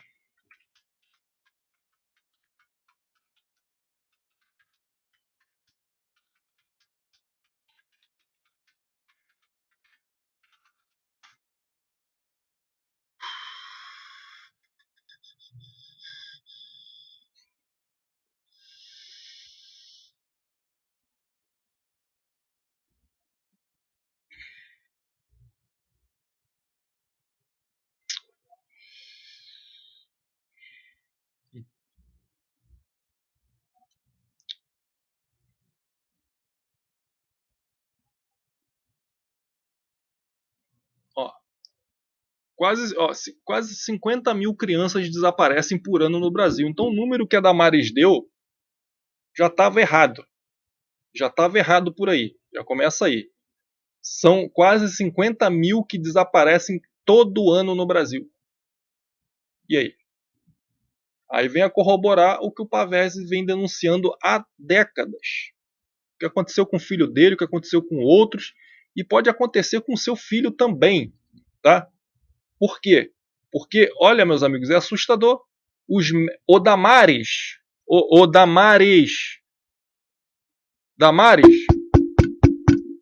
Ó, quase 50 mil crianças desaparecem por ano no Brasil. Então o número que a Damares deu já estava errado. Já estava errado por aí. Já começa aí. São quase 50 mil que desaparecem todo ano no Brasil. E aí? Aí vem a corroborar o que o Pavese vem denunciando há décadas. O que aconteceu com o filho dele, o que aconteceu com outros, e pode acontecer com seu filho também, tá? Por quê? Porque, olha, meus amigos, é assustador. O Damares, Damares,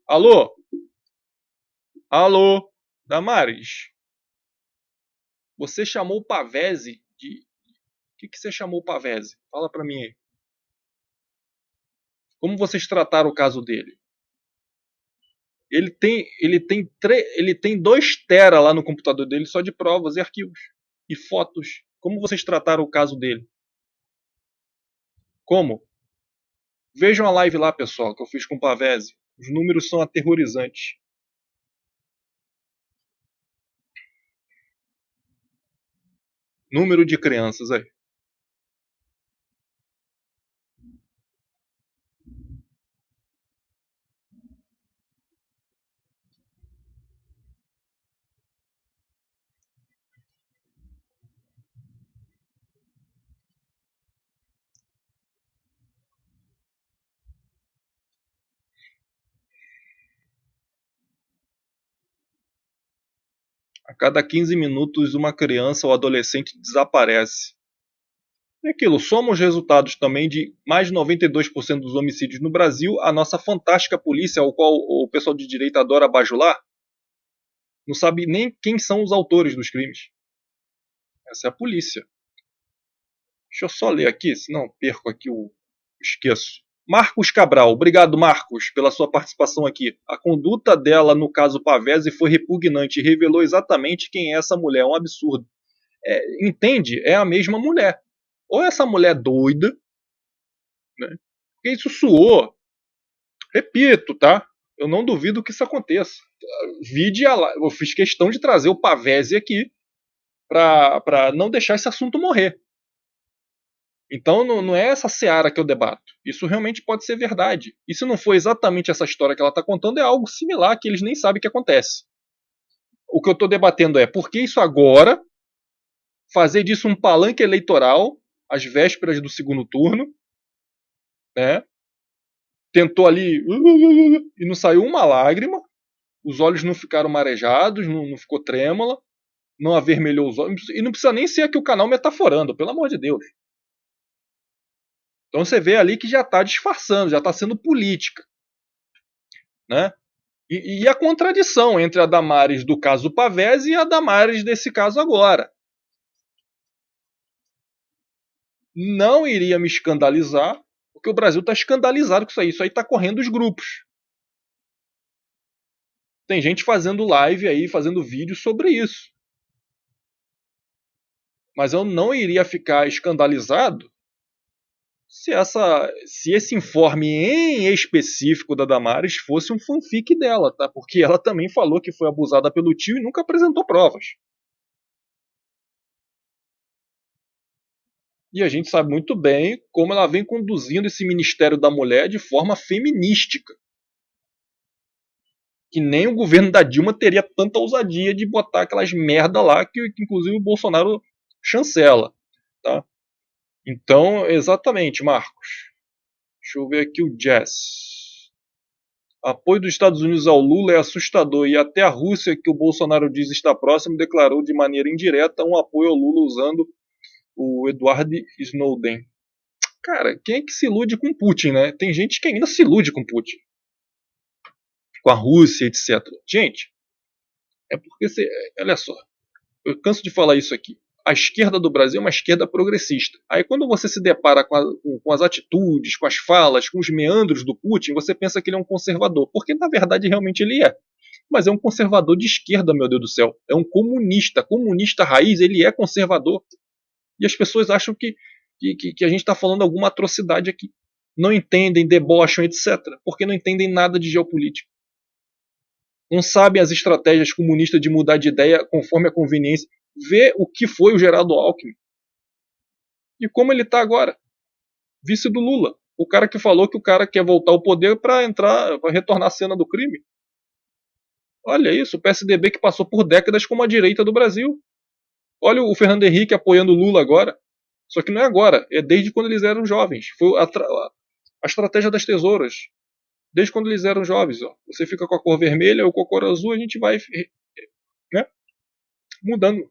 alô? Alô? Damares, você chamou o Pavese de... O que você chamou o Pavese? Fala pra mim aí. Como vocês trataram o caso dele? Ele tem 2 tera lá no computador dele só de provas e arquivos e fotos. Como vocês trataram o caso dele? Como? Vejam a live lá, pessoal, que eu fiz com o Pavese. Os números são aterrorizantes. Número de crianças aí. A cada 15 minutos, uma criança ou adolescente desaparece. É aquilo, somos resultados também de mais de 92% dos homicídios no Brasil. A nossa fantástica polícia, ao qual o pessoal de direita adora bajular, não sabe nem quem são os autores dos crimes. Essa é a polícia. Deixa eu só ler aqui, senão perco aqui o... Esqueço. Marcos Cabral, obrigado Marcos pela sua participação aqui. A conduta dela no caso Pavese foi repugnante e revelou exatamente quem é essa mulher, é um absurdo. Entende? É a mesma mulher. Ou essa mulher doida, né? Porque isso soou, repito, tá? Eu não duvido que isso aconteça. Eu fiz questão de trazer o Pavese aqui para não deixar esse assunto morrer. Então não é essa seara que eu debato. Isso realmente pode ser verdade. E se não for exatamente essa história que ela está contando, é algo similar que eles nem sabem que acontece. O que eu estou debatendo é por que isso agora, fazer disso um palanque eleitoral, às vésperas do segundo turno, né? Tentou ali e não saiu uma lágrima, os olhos não ficaram marejados, não ficou trêmula, não avermelhou os olhos, e não precisa nem ser aqui o canal metaforando, pelo amor de Deus. Então você vê ali que já está disfarçando, já está sendo política. Né? E a contradição entre a Damares do caso Pavese e a Damares desse caso agora. Não iria me escandalizar, porque o Brasil está escandalizado com isso aí. Isso aí está correndo os grupos. Tem gente fazendo live aí, fazendo vídeo sobre isso. Mas eu não iria ficar escandalizado se esse informe em específico da Damares fosse um fanfic dela, tá? Porque ela também falou que foi abusada pelo tio e nunca apresentou provas. E a gente sabe muito bem como ela vem conduzindo esse Ministério da Mulher de forma feminística. Que nem o governo da Dilma teria tanta ousadia de botar aquelas merda lá que inclusive o Bolsonaro chancela, tá? Então, exatamente, Marcos. Deixa eu ver aqui o Jazz. Apoio dos Estados Unidos ao Lula é assustador e até a Rússia, que o Bolsonaro diz estar próximo, declarou de maneira indireta um apoio ao Lula usando o Edward Snowden. Cara, quem é que se ilude com Putin, né? Tem gente que ainda se ilude com Putin. Com a Rússia, etc. Gente, é porque olha só, eu canso de falar isso aqui. A esquerda do Brasil é uma esquerda progressista. Aí quando você se depara com as atitudes, com as falas, com os meandros do Putin, você pensa que ele é um conservador. Porque na verdade realmente ele é. Mas é um conservador de esquerda, meu Deus do céu. É um comunista. Comunista raiz, ele é conservador. E as pessoas acham que a gente está falando alguma atrocidade aqui. Não entendem, debocham, etc. Porque não entendem nada de geopolítica. não sabem as estratégias comunistas de mudar de ideia conforme a conveniência. Vê o que foi o Geraldo Alckmin e como ele está agora, vice do Lula. O cara que falou que o cara quer voltar ao poder para retornar à cena do crime. Olha isso, o PSDB que passou por décadas como a direita do Brasil. Olha o Fernando Henrique apoiando o Lula agora. Só que não é agora, é desde quando eles eram jovens. Foi a estratégia das tesouras. Desde quando eles eram jovens. Ó. Você fica com a cor vermelha ou com a cor azul, a gente vai, né, mudando,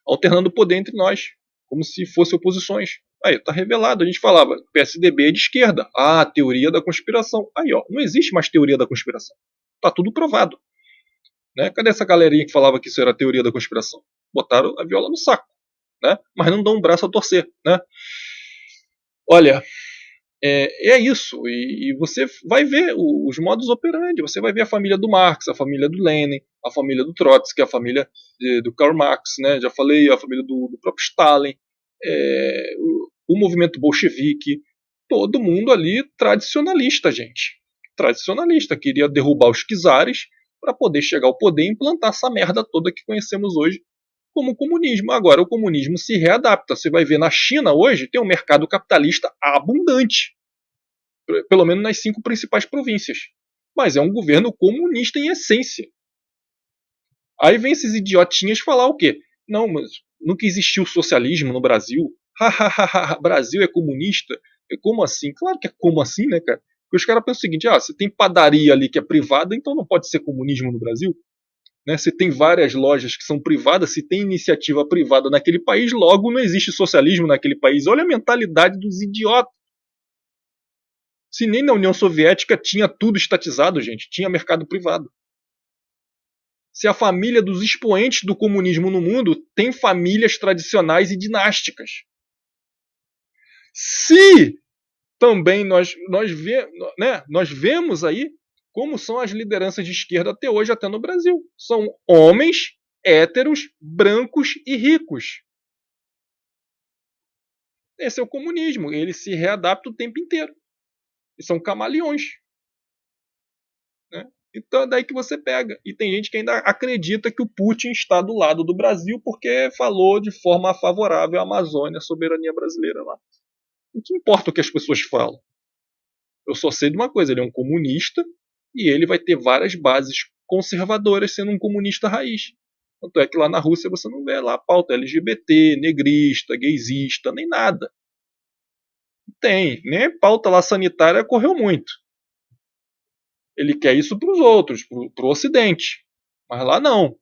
alternando o poder entre nós, como se fossem oposições. Aí, tá revelado. A gente falava, PSDB é de esquerda. Ah, teoria da conspiração. Aí, ó, não existe mais teoria da conspiração. Tá tudo provado. Né? Cadê essa galerinha que falava que isso era teoria da conspiração? Botaram a viola no saco. Né? Mas não dão um braço a torcer. Né? Olha, é isso. E você vai ver os modus operandi. Você vai ver a família do Marx, a família do Lenin, a família do Trotsky, a família do Karl Marx, né? Já falei, a família do próprio Stalin, o movimento bolchevique, todo mundo ali tradicionalista, gente. Tradicionalista, queria derrubar os czares para poder chegar ao poder e implantar essa merda toda que conhecemos hoje como o comunismo. Agora, o comunismo se readapta. Você vai ver na China hoje, tem um mercado capitalista abundante. Pelo menos nas 5 principais províncias. Mas é um governo comunista em essência. Aí vem esses idiotinhas falar o quê? Não, mas nunca existiu socialismo no Brasil. Brasil é comunista. Como assim? Claro que é como assim, né, cara? Porque os caras pensam o seguinte, você tem padaria ali que é privada, então não pode ser comunismo no Brasil. Né? Se tem várias lojas que são privadas, se tem iniciativa privada naquele país, logo não existe socialismo naquele país. Olha a mentalidade dos idiotas. Se nem na União Soviética tinha tudo estatizado, gente, tinha mercado privado. Se a família dos expoentes do comunismo no mundo tem famílias tradicionais e dinásticas. Se também nós vemos aí como são as lideranças de esquerda até hoje, até no Brasil. São homens héteros, brancos e ricos. Esse é o comunismo. Ele se readapta o tempo inteiro. E são camaleões. Né? Então é daí que você pega. E tem gente que ainda acredita que o Putin está do lado do Brasil porque falou de forma favorável à Amazônia, à soberania brasileira lá. O que importa o que as pessoas falam? Eu só sei de uma coisa, ele é um comunista e ele vai ter várias bases conservadoras sendo um comunista raiz. Tanto é que lá na Rússia você não vê lá a pauta LGBT, negrista, gaysista, nem nada. Tem, nem a pauta lá sanitária correu muito. Ele quer isso para os outros, para o Ocidente. Mas lá não.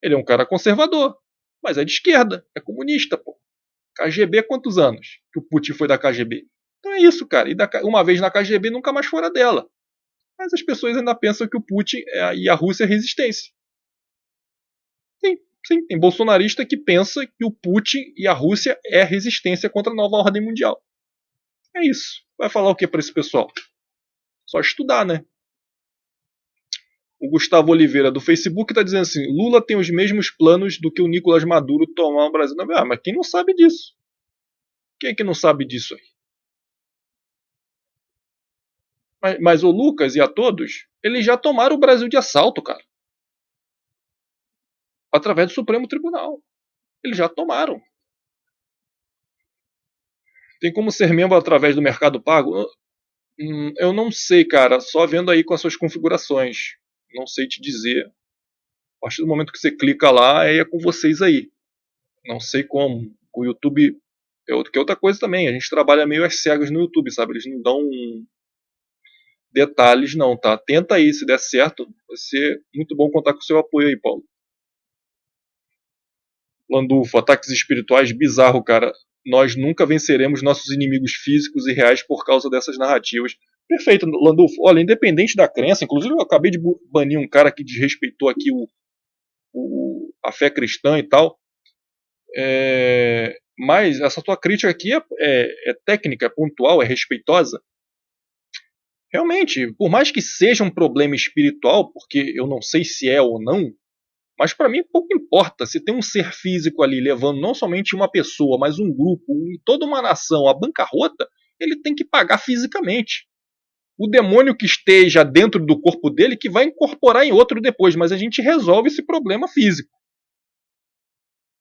Ele é um cara conservador. Mas é de esquerda, é comunista, pô. KGB quantos anos que o Putin foi da KGB? Então é isso, cara. E uma vez na KGB, nunca mais fora dela. Mas as pessoas ainda pensam que o Putin e a Rússia é resistência. Sim, tem bolsonarista que pensa que o Putin e a Rússia é resistência contra a nova ordem mundial. É isso. Vai falar o que para esse pessoal? Só estudar, né? O Gustavo Oliveira do Facebook está dizendo assim: Lula tem os mesmos planos do que o Nicolás Maduro tomar o Brasil. Mas quem não sabe disso? Quem é que não sabe disso aí? Mas o Lucas e a todos, eles já tomaram o Brasil de assalto, cara. Através do Supremo Tribunal. Eles já tomaram. Tem como ser membro através do Mercado Pago? Eu não sei, cara. Só vendo aí com as suas configurações. Não sei te dizer. A partir do momento que você clica lá, é com vocês aí. Não sei como. O YouTube que é outra coisa também. A gente trabalha meio às cegas no YouTube, sabe? Eles não dão detalhes, não, tá? Tenta aí, se der certo. Vai ser muito bom contar com o seu apoio aí, Paulo. Landulfo, ataques espirituais, bizarro, cara. Nós nunca venceremos nossos inimigos físicos e reais por causa dessas narrativas. Perfeito, Landulfo. Olha, independente da crença, inclusive eu acabei de banir um cara que desrespeitou aqui a fé cristã e tal. Mas essa tua crítica aqui é técnica, é pontual, é respeitosa. Realmente, por mais que seja um problema espiritual, porque eu não sei se é ou não, mas para mim pouco importa. Se tem um ser físico ali levando não somente uma pessoa, mas um grupo, toda uma nação à bancarrota, ele tem que pagar fisicamente. o demônio que esteja dentro do corpo dele que vai incorporar em outro depois, mas a gente resolve esse problema físico.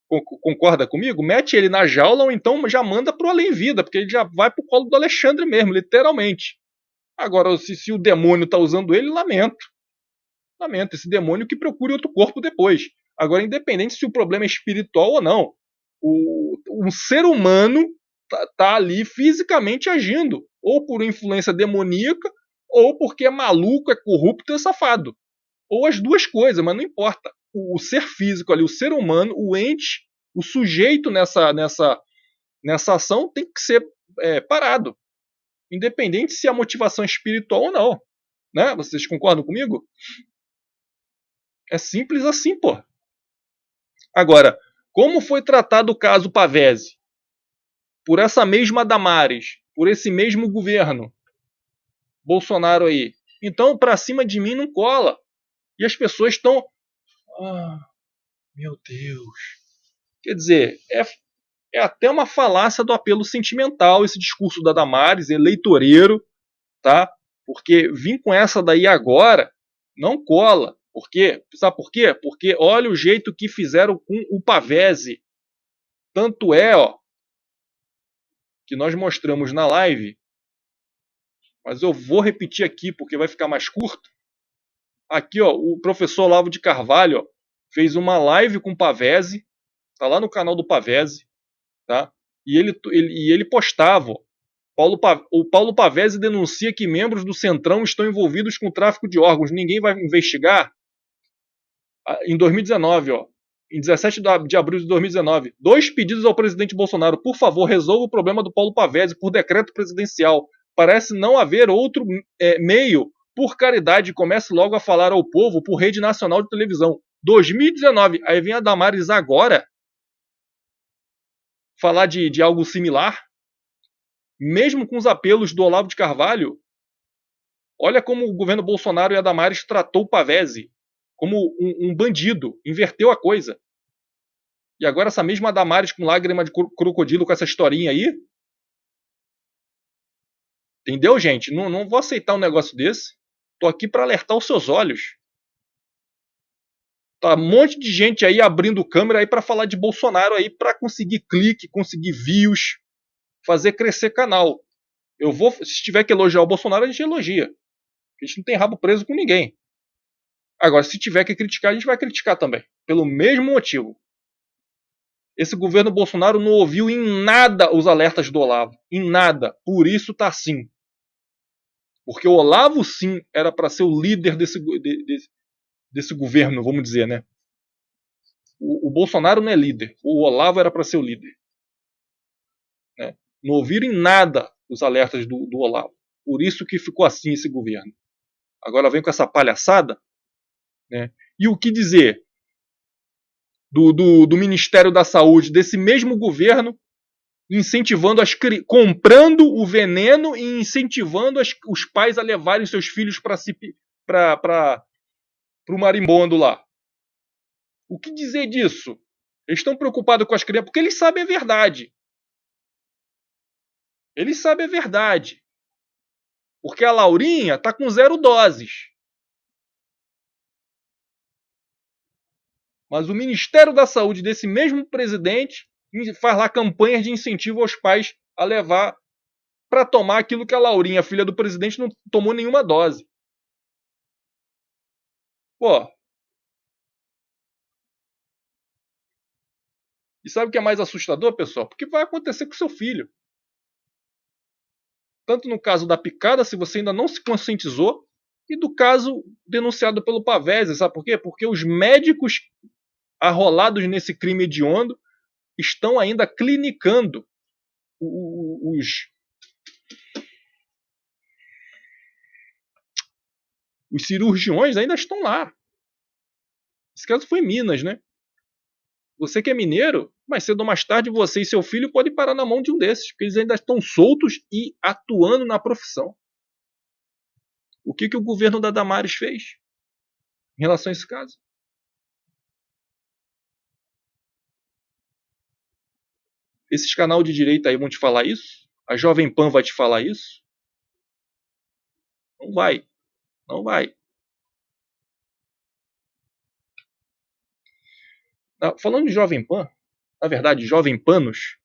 Concorda comigo? Mete ele na jaula ou então já manda pro além-vida, porque ele já vai pro colo do Alexandre mesmo, literalmente. Agora, se o demônio está usando ele, lamento. Lamento, esse demônio que procure outro corpo depois. Agora, independente se o problema é espiritual ou não, um ser humano tá ali fisicamente agindo, ou por influência demoníaca, ou porque é maluco, é corrupto, é safado. Ou as duas coisas, mas não importa. O ser físico ali, o ser humano, o ente, o sujeito nessa ação tem que ser parado. Independente se a motivação é espiritual ou não. Né? Vocês concordam comigo? É simples assim, pô. Agora, como foi tratado o caso Pavese? Por essa mesma Damares, por esse mesmo governo Bolsonaro aí. Então, pra cima de mim não cola. E as pessoas estão... Ah, meu Deus. Quer dizer, é até uma falácia do apelo sentimental esse discurso da Damares, eleitoreiro, tá? Porque vir com essa daí agora não cola. Por quê? Sabe por quê? Porque olha o jeito que fizeram com o Pavese. Tanto é, ó, que nós mostramos na live, mas eu vou repetir aqui porque vai ficar mais curto. Aqui, ó, o professor Olavo de Carvalho, ó, fez uma live com o Pavese, tá lá no canal do Pavese, tá? E ele postava, ó, o Paulo Pavese denuncia que membros do Centrão estão envolvidos com tráfico de órgãos. Ninguém vai investigar? Em 2019, ó, em 17 de abril de 2019, 2 pedidos ao presidente Bolsonaro: por favor, resolva o problema do Paulo Pavese por decreto presidencial. Parece não haver outro meio. Por caridade, comece logo a falar ao povo por rede nacional de televisão. 2019, aí vem a Damares agora falar de algo similar. Mesmo com os apelos do Olavo de Carvalho, olha como o governo Bolsonaro e a Damares tratou o Pavese como um bandido, inverteu a coisa. E agora essa mesma Damares com lágrima de crocodilo com essa historinha aí? Entendeu, gente? Não vou aceitar um negócio desse. Tô aqui para alertar os seus olhos. Tá um monte de gente aí abrindo câmera aí para falar de Bolsonaro aí para conseguir clique, conseguir views, fazer crescer canal. Eu vou, se tiver que elogiar o Bolsonaro, a gente elogia. A gente não tem rabo preso com ninguém. Agora, se tiver que criticar, a gente vai criticar também. Pelo mesmo motivo. Esse governo Bolsonaro não ouviu em nada os alertas do Olavo. Em nada. Por isso tá assim. Porque o Olavo, sim, era para ser o líder desse governo, vamos dizer, né? O Bolsonaro não é líder. O Olavo era para ser o líder. Né? Não ouviram em nada os alertas do Olavo. Por isso que ficou assim esse governo. Agora vem com essa palhaçada. Né? E o que dizer do Ministério da Saúde, desse mesmo governo, incentivando comprando o veneno e incentivando os pais a levarem seus filhos para o marimbondo lá. O que dizer disso? Eles estão preocupados com as crianças porque eles sabem a verdade. Eles sabem a verdade. Porque a Laurinha está com 0 doses. Mas o Ministério da Saúde desse mesmo presidente faz lá campanhas de incentivo aos pais a levar para tomar aquilo que a Laurinha, filha do presidente, não tomou nenhuma dose. Pô. E sabe o que é mais assustador, pessoal? Porque vai acontecer com seu filho. Tanto no caso da picada, se você ainda não se conscientizou, e do caso denunciado pelo Pavese. Sabe por quê? Porque os médicos arrolados nesse crime hediondo estão ainda clinicando os cirurgiões ainda estão lá. Esse caso foi em Minas, né? Você que é mineiro, mais cedo ou mais tarde você e seu filho podem parar na mão de um desses, porque eles ainda estão soltos e atuando na profissão. O que o governo da Damares fez em relação a esse caso? Esses canal de direita aí vão te falar isso? A Jovem Pan vai te falar isso? Não vai. Não vai. Falando de Jovem Pan, na verdade, Jovem Panos,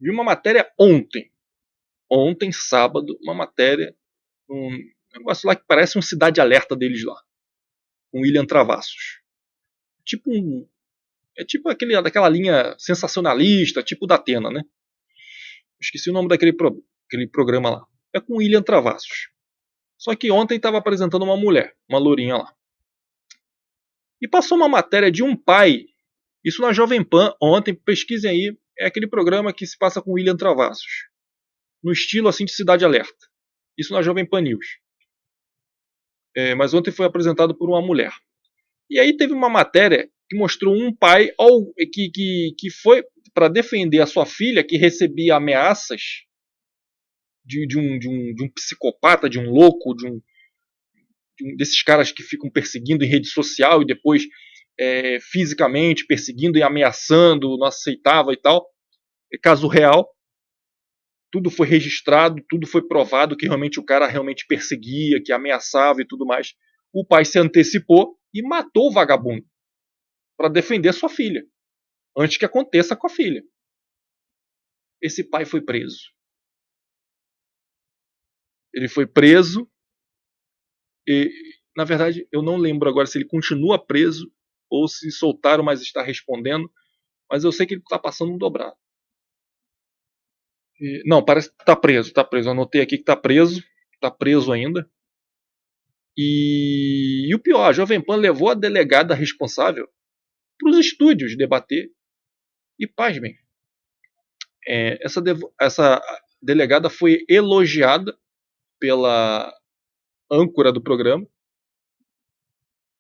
vi uma matéria ontem, sábado, uma matéria, um negócio lá que parece um Cidade Alerta deles lá, com William Travassos. É tipo daquela linha sensacionalista, tipo da Atena, né? Esqueci o nome aquele programa lá. É com William Travassos. Só que ontem estava apresentando uma mulher, uma lourinha lá. E passou uma matéria de um pai, isso na Jovem Pan, ontem, pesquisem aí, é aquele programa que se passa com William Travassos. No estilo assim de Cidade Alerta. Isso na Jovem Pan News. Mas ontem foi apresentado por uma mulher. E aí teve uma matéria que mostrou um pai que foi para defender a sua filha, que recebia ameaças de um psicopata, de um louco, desses caras que ficam perseguindo em rede social e depois fisicamente perseguindo e ameaçando, não aceitava e tal. É caso real. Tudo foi registrado, tudo foi provado que realmente o cara realmente perseguia, que ameaçava e tudo mais. O pai se antecipou e matou o vagabundo para defender sua filha, antes que aconteça com a filha. Esse pai foi preso. Ele foi preso e, na verdade, eu não lembro agora se ele continua preso ou se soltaram, mas está respondendo. Mas eu sei que ele está passando um dobrado. Não, parece que está preso. Eu anotei aqui que está preso ainda. E o pior, a Jovem Pan levou a delegada responsável para os estúdios debater. E pasmem, essa delegada foi elogiada pela âncora do programa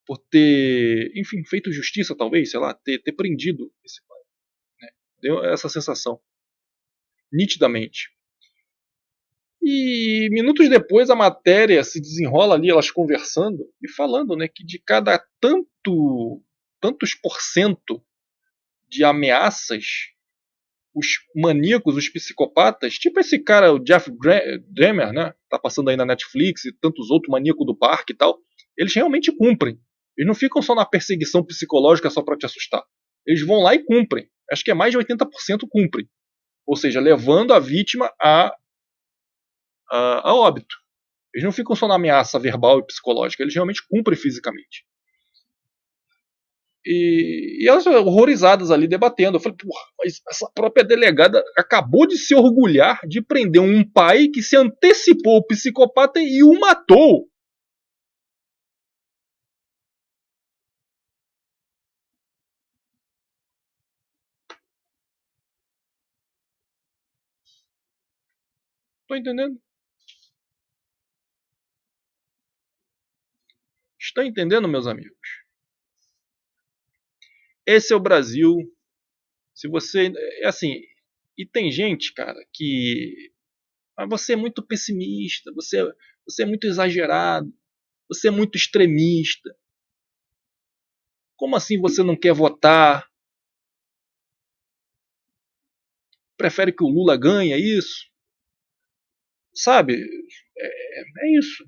por ter, enfim, feito justiça, talvez, sei lá, ter prendido esse pai. Né? Deu essa sensação, nitidamente. E minutos depois a matéria se desenrola ali, elas conversando e falando, né, que de cada tantos por cento de ameaças, os maníacos, os psicopatas, tipo esse cara, o Jeff Dahmer, né, tá passando aí na Netflix, e tantos outros maníacos do parque e tal, eles realmente cumprem. Eles não ficam só na perseguição psicológica só para te assustar. Eles vão lá e cumprem. Acho que é mais de 80% cumprem. Ou seja, levando a vítima a óbito. Eles não ficam só na ameaça verbal e psicológica, eles realmente cumprem fisicamente. E elas horrorizadas ali debatendo. Eu falei, porra, mas essa própria delegada acabou de se orgulhar de prender um pai que se antecipou ao psicopata e o matou. Tô entendendo? Estão entendendo, meus amigos? Esse é o Brasil. Se você. É assim. E tem gente, cara, que. Mas você é muito pessimista, você é muito exagerado, você é muito extremista. Como assim você não quer votar? Prefere que o Lula ganhe, é isso? Sabe? É isso.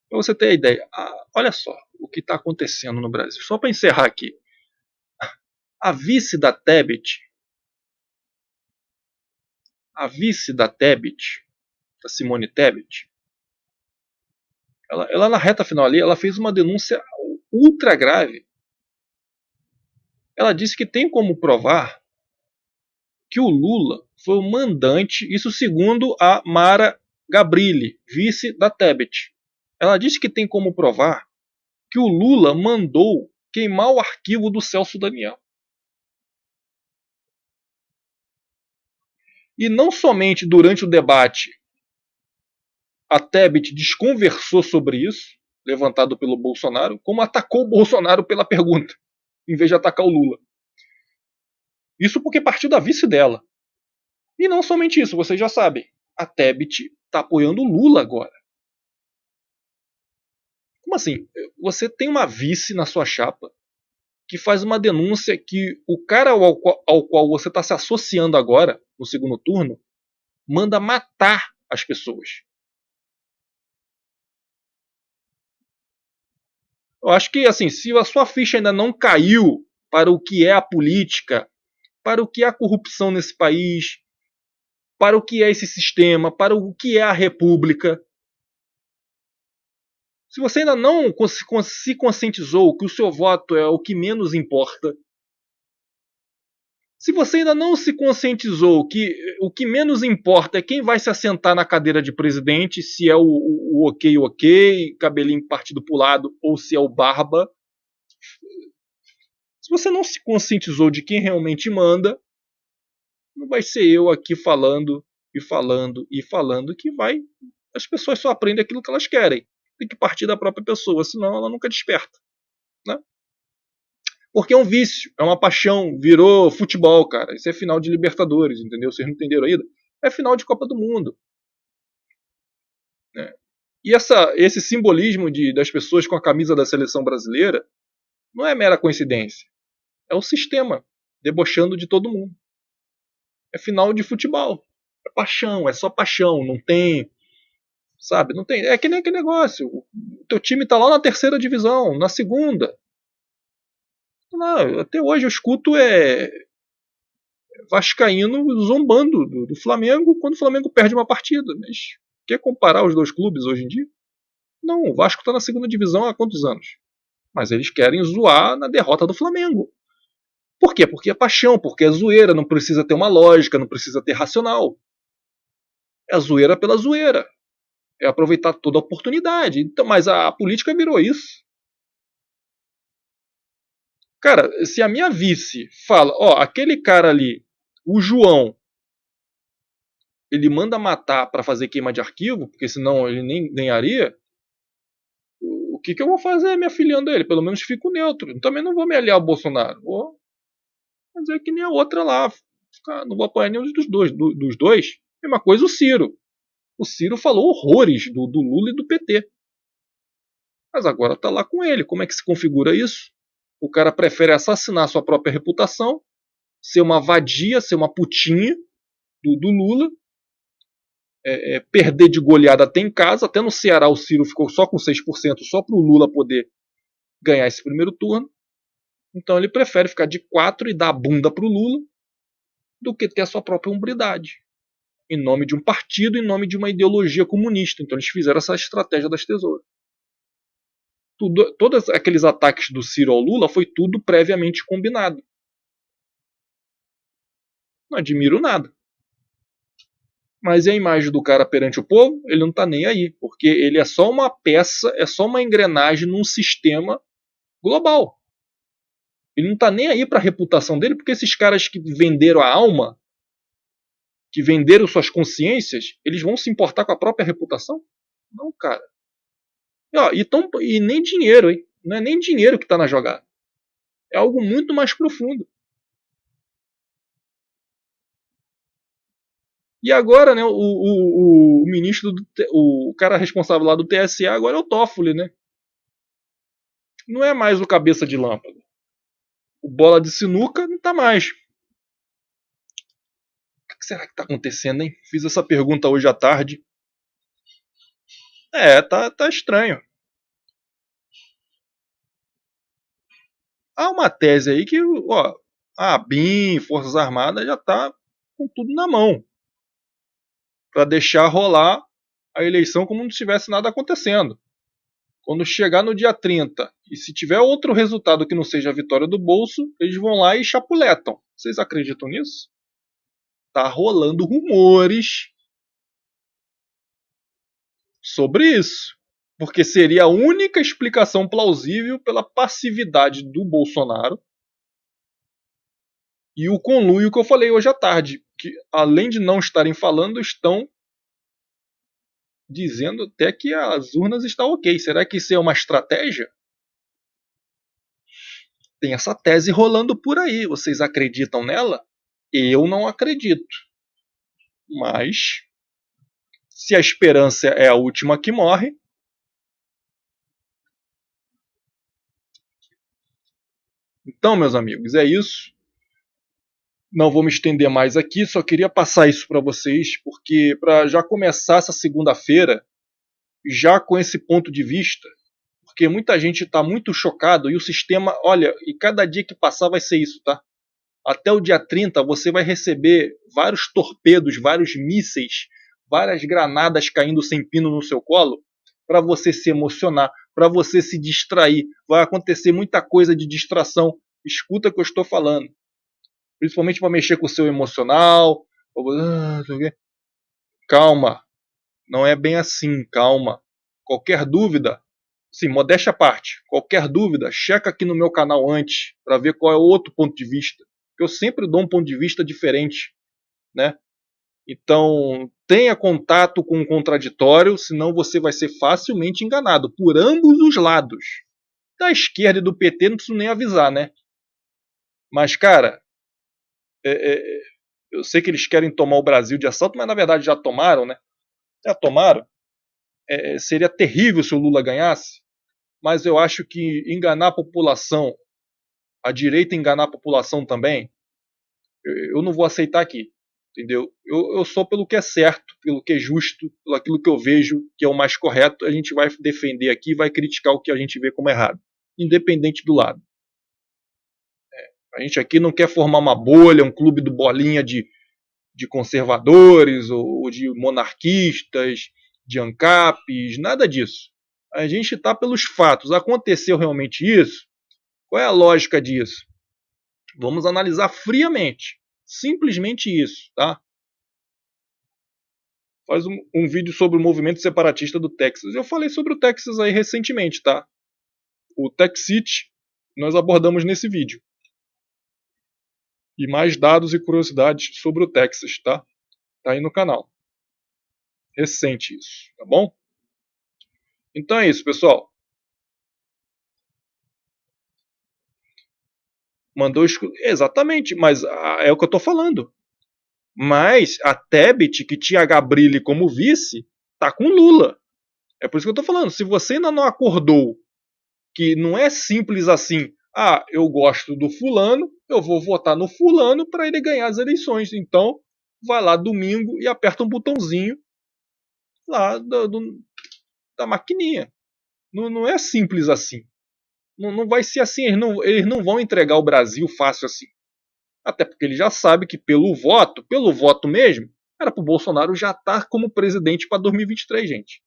Para você ter ideia, olha só o que está acontecendo no Brasil. Só para encerrar aqui. A vice da Tebet, da Simone Tebet, ela na reta final ali, ela fez uma denúncia ultra grave. Ela disse que tem como provar que o Lula foi o mandante, isso segundo a Mara Gabrilli, vice da Tebet. Ela disse que tem como provar que o Lula mandou queimar o arquivo do Celso Daniel. E não somente durante o debate a Tebet desconversou sobre isso, levantado pelo Bolsonaro, como atacou o Bolsonaro pela pergunta, em vez de atacar o Lula. Isso porque partiu da vice dela. E não somente isso, vocês já sabem, a Tebet está apoiando o Lula agora. Como assim? Você tem uma vice na sua chapa que faz uma denúncia que o cara ao qual você está se associando agora, no segundo turno, manda matar as pessoas. Eu acho que, assim, se a sua ficha ainda não caiu para o que é a política, para o que é a corrupção nesse país, para o que é esse sistema, para o que é a república, se você ainda não se conscientizou que o seu voto é o que menos importa, se você ainda não se conscientizou que o que menos importa é quem vai se assentar na cadeira de presidente, se é o ok, cabelinho partido pro lado, ou se é o barba, se você não se conscientizou de quem realmente manda, não vai ser eu aqui falando e falando e falando que vai. As pessoas só aprendem aquilo que elas querem. Tem que partir da própria pessoa, senão ela nunca desperta. Né? Porque é um vício, é uma paixão, virou futebol, cara. Isso é final de Libertadores, entendeu? Vocês não entenderam ainda? É final de Copa do Mundo. Né? E esse simbolismo das pessoas com a camisa da seleção brasileira não é mera coincidência. É o sistema debochando de todo mundo. É final de futebol. É paixão, é só paixão. Não tem. Sabe? Não tem. É que nem aquele negócio. O teu time tá lá na terceira divisão, na segunda. Não, até hoje eu escuto vascaíno zombando do Flamengo quando o Flamengo perde uma partida. Mas quer comparar os dois clubes hoje em dia? Não, o Vasco está na segunda divisão há quantos anos? Mas eles querem zoar na derrota do Flamengo. Por quê? Porque é paixão, porque é zoeira, não precisa ter uma lógica, não precisa ter racional. É zoeira pela zoeira. É aproveitar toda a oportunidade. Então, mas a política virou isso. Cara, se a minha vice fala, ó, aquele cara ali, o João, ele manda matar para fazer queima de arquivo, porque senão ele nem ganharia, o que eu vou fazer me afiliando a ele? Pelo menos fico neutro. Também não vou me aliar ao Bolsonaro. Vou fazer que nem a outra lá. Não vou apoiar nenhum dos dois. Mesma coisa o Ciro. O Ciro falou horrores do Lula e do PT. Mas agora tá lá com ele. Como é que se configura isso? O cara prefere assassinar sua própria reputação, ser uma vadia, ser uma putinha do Lula, perder de goleada até em casa. Até no Ceará o Ciro ficou só com 6%, só para o Lula poder ganhar esse primeiro turno. Então ele prefere ficar de 4 e dar a bunda pro Lula do que ter a sua própria hombridade. Em nome de um partido, em nome de uma ideologia comunista. Então eles fizeram essa estratégia das tesouras. Todos aqueles ataques do Ciro ao Lula foi tudo previamente combinado. Não admiro nada. Mas a imagem do cara perante o povo, ele não tá nem aí. Porque ele é só uma peça, é só uma engrenagem num sistema global. Ele não tá nem aí para a reputação dele, porque esses caras que venderam a alma, que venderam suas consciências, eles vão se importar com a própria reputação? Não, cara. E nem dinheiro, hein? Não é nem dinheiro que tá na jogada. É algo muito mais profundo. E agora, né, o ministro, o cara responsável lá do TSE agora é o Toffoli, né? Não é mais o cabeça de lâmpada. O bola de sinuca não tá mais. O que será que tá acontecendo, hein? Fiz essa pergunta hoje à tarde. Tá estranho. Há uma tese aí que, ó, a BIM, Forças Armadas, já tá com tudo na mão para deixar rolar a eleição como não tivesse nada acontecendo. Quando chegar no dia 30 e se tiver outro resultado que não seja a vitória do Bolso, eles vão lá e chapuletam. Vocês acreditam nisso? Tá rolando rumores sobre isso. Porque seria a única explicação plausível pela passividade do Bolsonaro e o conluio que eu falei hoje à tarde. Que além de não estarem falando, estão dizendo até que as urnas estão ok. Será que isso é uma estratégia? Tem essa tese rolando por aí. Vocês acreditam nela? Eu não acredito. Mas, se a esperança é a última que morre, Então, meus amigos, é isso. Não vou me estender mais aqui, só queria passar isso para vocês, porque para já começar essa segunda-feira, já com esse ponto de vista, porque muita gente está muito chocado e o sistema, olha, e cada dia que passar vai ser isso, tá? Até o dia 30 você vai receber vários torpedos, vários mísseis, várias granadas caindo sem pino no seu colo, para você se emocionar, para você se distrair. Vai acontecer muita coisa de distração. Escuta o que eu estou falando. Principalmente para mexer com o seu emocional. Calma, não é bem assim, calma. Qualquer dúvida, sim, modéstia à parte, qualquer dúvida, checa aqui no meu canal antes, para ver qual é o outro ponto de vista. Eu sempre dou um ponto de vista diferente, né? Então, tenha contato com o contraditório, senão você vai ser facilmente enganado por ambos os lados. Da esquerda e do PT não preciso nem avisar, né? Mas, cara, eu sei que eles querem tomar o Brasil de assalto, mas na verdade já tomaram, né? Já tomaram. Seria terrível se o Lula ganhasse, mas eu acho que enganar a população, a direita enganar a população também, eu não vou aceitar aqui. Entendeu? Eu sou pelo que é certo, pelo que é justo, pelo aquilo que eu vejo que é o mais correto, a gente vai defender aqui, vai criticar o que a gente vê como errado, independente do lado. A gente aqui não quer formar uma bolha, um clube do bolinha de conservadores ou de monarquistas, de ANCAPs, nada disso. A gente está pelos fatos. Aconteceu realmente isso? Qual é a lógica disso? Vamos analisar friamente. Simplesmente isso, tá? Faz um vídeo sobre o movimento separatista do Texas. Eu falei sobre o Texas aí recentemente, tá? O Texit nós abordamos nesse vídeo. E mais dados e curiosidades sobre o Texas, tá? Tá aí no canal. Recente isso, tá bom? Então é isso, pessoal. Mandou exatamente, mas é o que eu tô falando. Mas a Tebet, que tinha a Gabrilli como vice, tá com Lula. É por isso que eu tô falando. Se você ainda não acordou que não é simples assim, eu gosto do fulano, eu vou votar no fulano para ele ganhar as eleições. Então, vai lá domingo e aperta um botãozinho lá da maquininha. Não é simples assim. Não vai ser assim. Eles não vão entregar o Brasil fácil assim. Até porque ele já sabe que pelo voto mesmo, era para o Bolsonaro já estar como presidente para 2023, gente.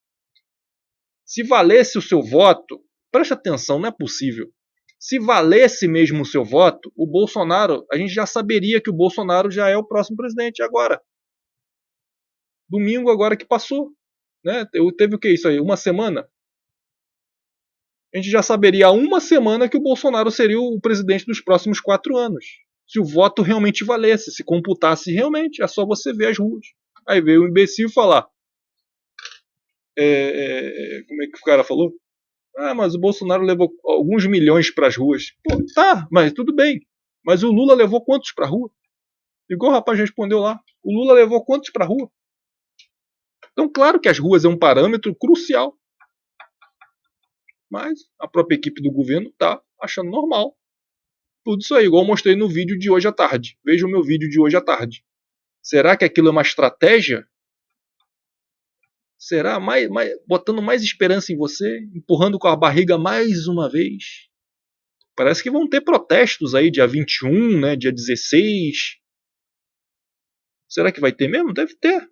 Se valesse o seu voto, preste atenção, não é possível. Se valesse mesmo o seu voto, o Bolsonaro, a gente já saberia que o Bolsonaro já é o próximo presidente agora. Domingo agora que passou. Né? Teve o que isso aí? Uma semana? A gente já saberia há uma semana que o Bolsonaro seria o presidente dos próximos 4 anos. Se o voto realmente valesse, se computasse realmente, é só você ver as ruas. Aí veio o imbecil falar. Como é que o cara falou? Mas o Bolsonaro levou alguns milhões para as ruas. Pô, tá, mas tudo bem. Mas o Lula levou quantos para a rua? Igual o rapaz respondeu lá. O Lula levou quantos para a rua? Então, claro que as ruas é um parâmetro crucial. Mas a própria equipe do governo está achando normal. Tudo isso aí, igual eu mostrei no vídeo de hoje à tarde. Veja o meu vídeo de hoje à tarde. Será que aquilo é uma estratégia? Será? Botando mais esperança em você? Empurrando com a barriga mais uma vez? Parece que vão ter protestos aí dia 21, né, dia 16. Será que vai ter mesmo? Deve ter.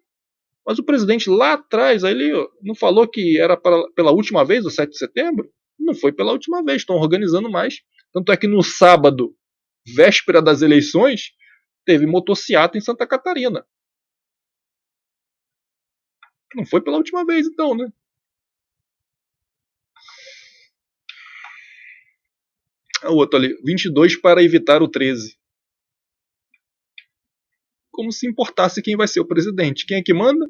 Mas o presidente lá atrás, aí ele não falou que era pela última vez, o 7 de setembro? Não foi pela última vez, estão organizando mais. Tanto é que no sábado, véspera das eleições, teve motociata em Santa Catarina. Não foi pela última vez, então, né? O outro ali, 22 para evitar o 13. Como se importasse quem vai ser o presidente. Quem é que manda?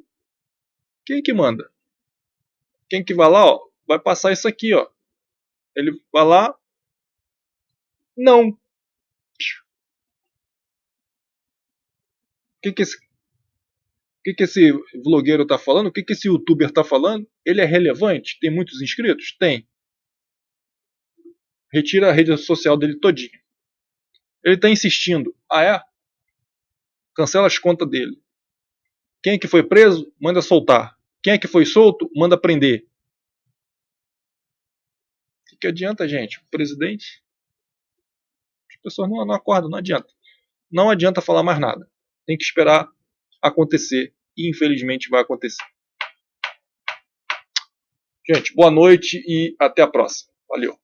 Quem é que manda? Quem é que vai lá, ó, vai passar isso aqui, ó. Ele vai lá. Não. O que esse vlogueiro tá falando? O que esse youtuber tá falando? Ele é relevante? Tem muitos inscritos? Tem. Retira a rede social dele todinha. Ele está insistindo. Ah, é? Cancela as contas dele. Quem é que foi preso? Manda soltar. Quem é que foi solto? Manda prender. O que adianta, gente? O presidente? As pessoas não acordam, não adianta. Não adianta falar mais nada. Tem que esperar acontecer. E infelizmente vai acontecer. Gente, boa noite e até a próxima. Valeu.